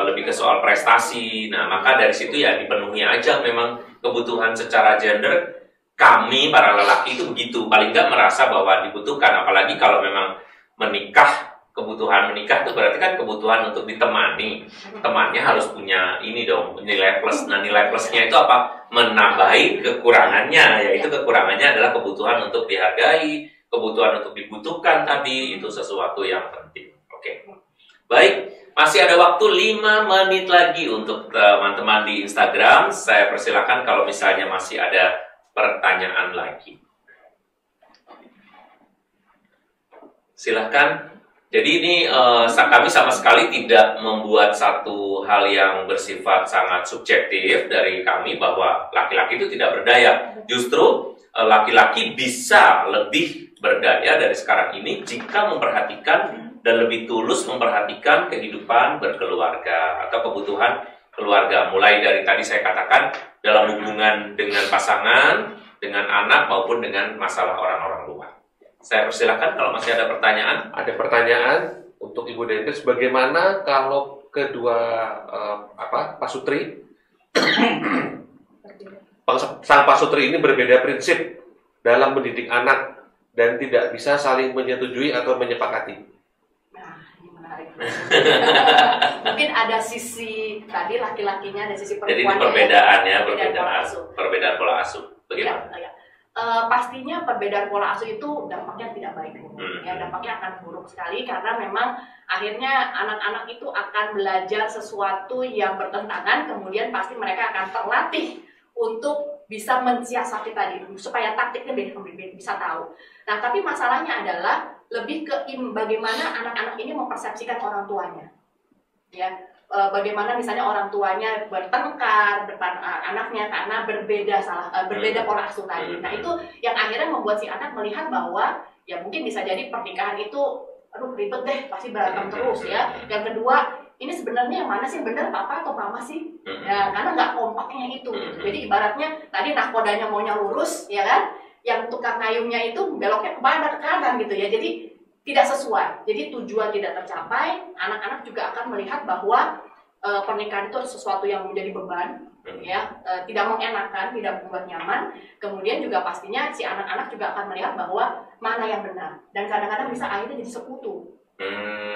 lebih ke soal prestasi. Nah, maka dari situ ya dipenuhi aja memang kebutuhan secara gender. Kami para lelaki itu begitu, paling nggak merasa bahwa dibutuhkan. Apalagi kalau memang menikah, kebutuhan menikah itu berarti kan kebutuhan untuk ditemani. Temannya harus punya ini dong, nilai plus. Nah, nilai plusnya itu apa? Menambahi kekurangannya, yaitu kekurangannya adalah kebutuhan untuk dihargai, kebutuhan untuk dibutuhkan tadi, itu sesuatu yang penting. Oke. Baik, masih ada waktu 5 menit lagi untuk teman-teman di Instagram. Saya persilakan kalau misalnya masih ada pertanyaan lagi. Silahkan. Jadi ini kami sama sekali tidak membuat satu hal yang bersifat sangat subjektif dari kami bahwa laki-laki itu tidak berdaya. Justru laki-laki bisa lebih berdaya dari sekarang ini jika memperhatikan dan lebih tulus memperhatikan kehidupan berkeluarga atau kebutuhan keluarga. Mulai dari tadi saya katakan dalam hubungan dengan pasangan, dengan anak maupun dengan masalah orang-orang luar. Saya persilakan kalau masih ada pertanyaan. Ada pertanyaan untuk Ibu Dendrich, bagaimana kalau kedua pasutri sang pasutri ini berbeda prinsip dalam mendidik anak dan tidak bisa saling menyetujui atau menyepakati? Nah, ini menarik. mungkin ada sisi tadi laki-lakinya, ada sisi Jadi ini perempuannya. perbedaan ya, perbedaan perbedaan pola asuh. Bagaimana? Ya. Pastinya perbedaan pola asuh itu dampaknya tidak baik, ya dampaknya akan buruk sekali karena memang akhirnya anak-anak itu akan belajar sesuatu yang bertentangan, kemudian pasti mereka akan terlatih untuk bisa mensiasati tadi supaya taktiknya bisa tahu. Nah, tapi masalahnya adalah lebih ke bagaimana anak-anak ini mempersepsikan orang tuanya, ya. Bagaimana misalnya orang tuanya bertengkar depan anaknya karena berbeda pola asuh tadi. Nah, itu yang akhirnya membuat si anak melihat bahwa ya mungkin bisa jadi pernikahan itu aduh ribet deh, pasti berantem terus ya. Yang kedua, ini sebenarnya yang mana sih benar, papa atau mama sih? Ya, karena nggak kompaknya itu. Gitu. Jadi ibaratnya tadi nahkodanya maunya lurus, ya kan? Yang tukang ngayunya itu beloknya ke kanan gitu ya. Jadi tidak sesuai, jadi tujuan tidak tercapai, anak-anak juga akan melihat bahwa pernikahan itu sesuatu yang menjadi beban, ya, tidak mengenakan, tidak membuat nyaman. Kemudian juga pastinya si anak-anak juga akan melihat bahwa mana yang benar, dan kadang-kadang bisa akhirnya jadi sekutu.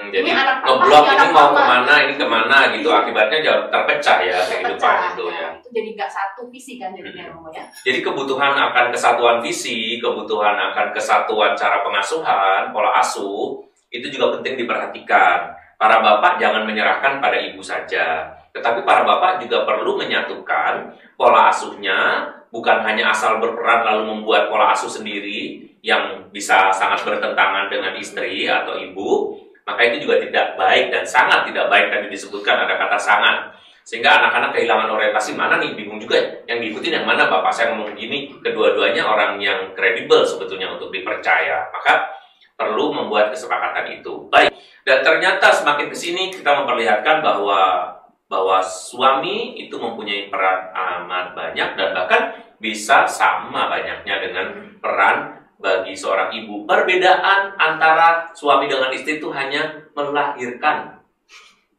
Jadi ngeblok ini mau kemana gitu, akibatnya jauh terpecah ya kehidupan itu ya. Itu jadi nggak satu visi kan jadinya ya. Jadi kebutuhan akan kesatuan visi, kebutuhan akan kesatuan cara pengasuhan, pola asuh itu juga penting diperhatikan. Para bapak jangan menyerahkan pada ibu saja, tetapi para bapak juga perlu menyatukan pola asuhnya, bukan hanya asal berperan lalu membuat pola asuh sendiri yang bisa sangat bertentangan dengan istri atau ibu, maka itu juga tidak baik dan sangat tidak baik. Tadi disebutkan ada kata sangat, sehingga anak-anak kehilangan orientasi. Mana nih, bingung juga yang diikutin yang mana, bapak saya ngomong gini, kedua-duanya orang yang kredibel sebetulnya untuk dipercaya, maka perlu membuat kesepakatan itu. Baik, dan ternyata semakin kesini kita memperlihatkan bahwa suami itu mempunyai peran amat banyak dan bahkan bisa sama banyaknya dengan peran bagi seorang ibu. Perbedaan antara suami dengan istri itu hanya melahirkan.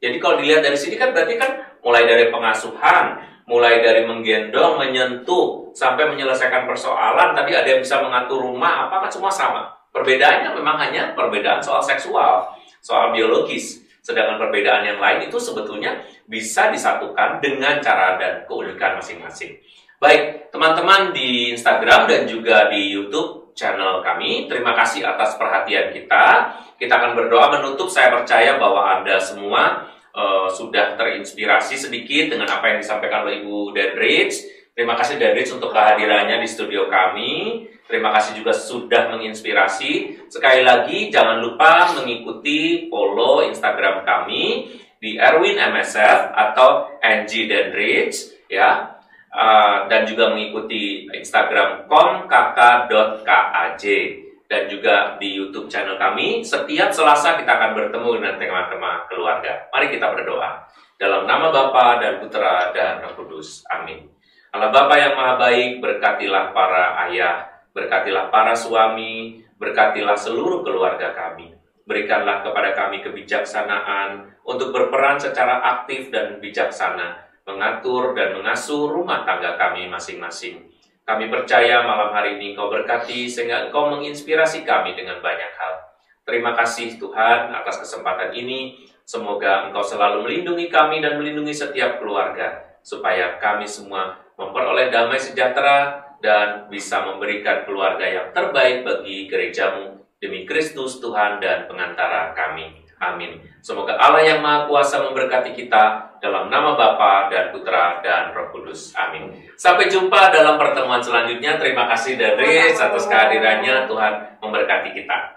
Jadi kalau dilihat dari sini kan berarti kan mulai dari pengasuhan, mulai dari menggendong, menyentuh, sampai menyelesaikan persoalan, tadi ada yang bisa mengatur rumah, apa kan semua sama. Perbedaannya memang hanya perbedaan soal seksual, soal biologis. Sedangkan perbedaan yang lain itu sebetulnya bisa disatukan dengan cara dan keunikan masing-masing. Baik, teman-teman di Instagram dan juga di YouTube channel kami, terima kasih atas perhatian kita. Kita akan berdoa menutup. Saya percaya bahwa Anda semua sudah terinspirasi sedikit dengan apa yang disampaikan oleh Ibu Dandridge. Terima kasih Dandridge untuk kehadirannya di studio kami. Terima kasih juga sudah menginspirasi. Sekali lagi jangan lupa mengikuti follow Instagram kami di Erwin MSF atau NG Dandridge ya. Dan juga mengikuti Instagram komkk.kaj dan juga di YouTube channel kami. Setiap Selasa kita akan bertemu dengan tema-tema keluarga. Mari kita berdoa. Dalam nama Bapa dan Putra dan Roh Kudus. Amin. Allah Bapa yang Maha Baik, berkatilah para ayah, berkatilah para suami, berkatilah seluruh keluarga kami. Berikanlah kepada kami kebijaksanaan untuk berperan secara aktif dan bijaksana, mengatur dan mengasuh rumah tangga kami masing-masing. Kami percaya malam hari ini Engkau berkati sehingga Engkau menginspirasi kami dengan banyak hal. Terima kasih Tuhan atas kesempatan ini. Semoga Engkau selalu melindungi kami dan melindungi setiap keluarga, supaya kami semua memperoleh damai sejahtera dan bisa memberikan keluarga yang terbaik bagi gerejamu, demi Kristus Tuhan dan pengantara kami. Amin. Semoga Allah yang Maha Kuasa memberkati kita dalam nama Bapa dan Putra dan Roh Kudus. Amin. Sampai jumpa dalam pertemuan selanjutnya. Terima kasih Dandridge atas kehadirannya. Tuhan memberkati kita.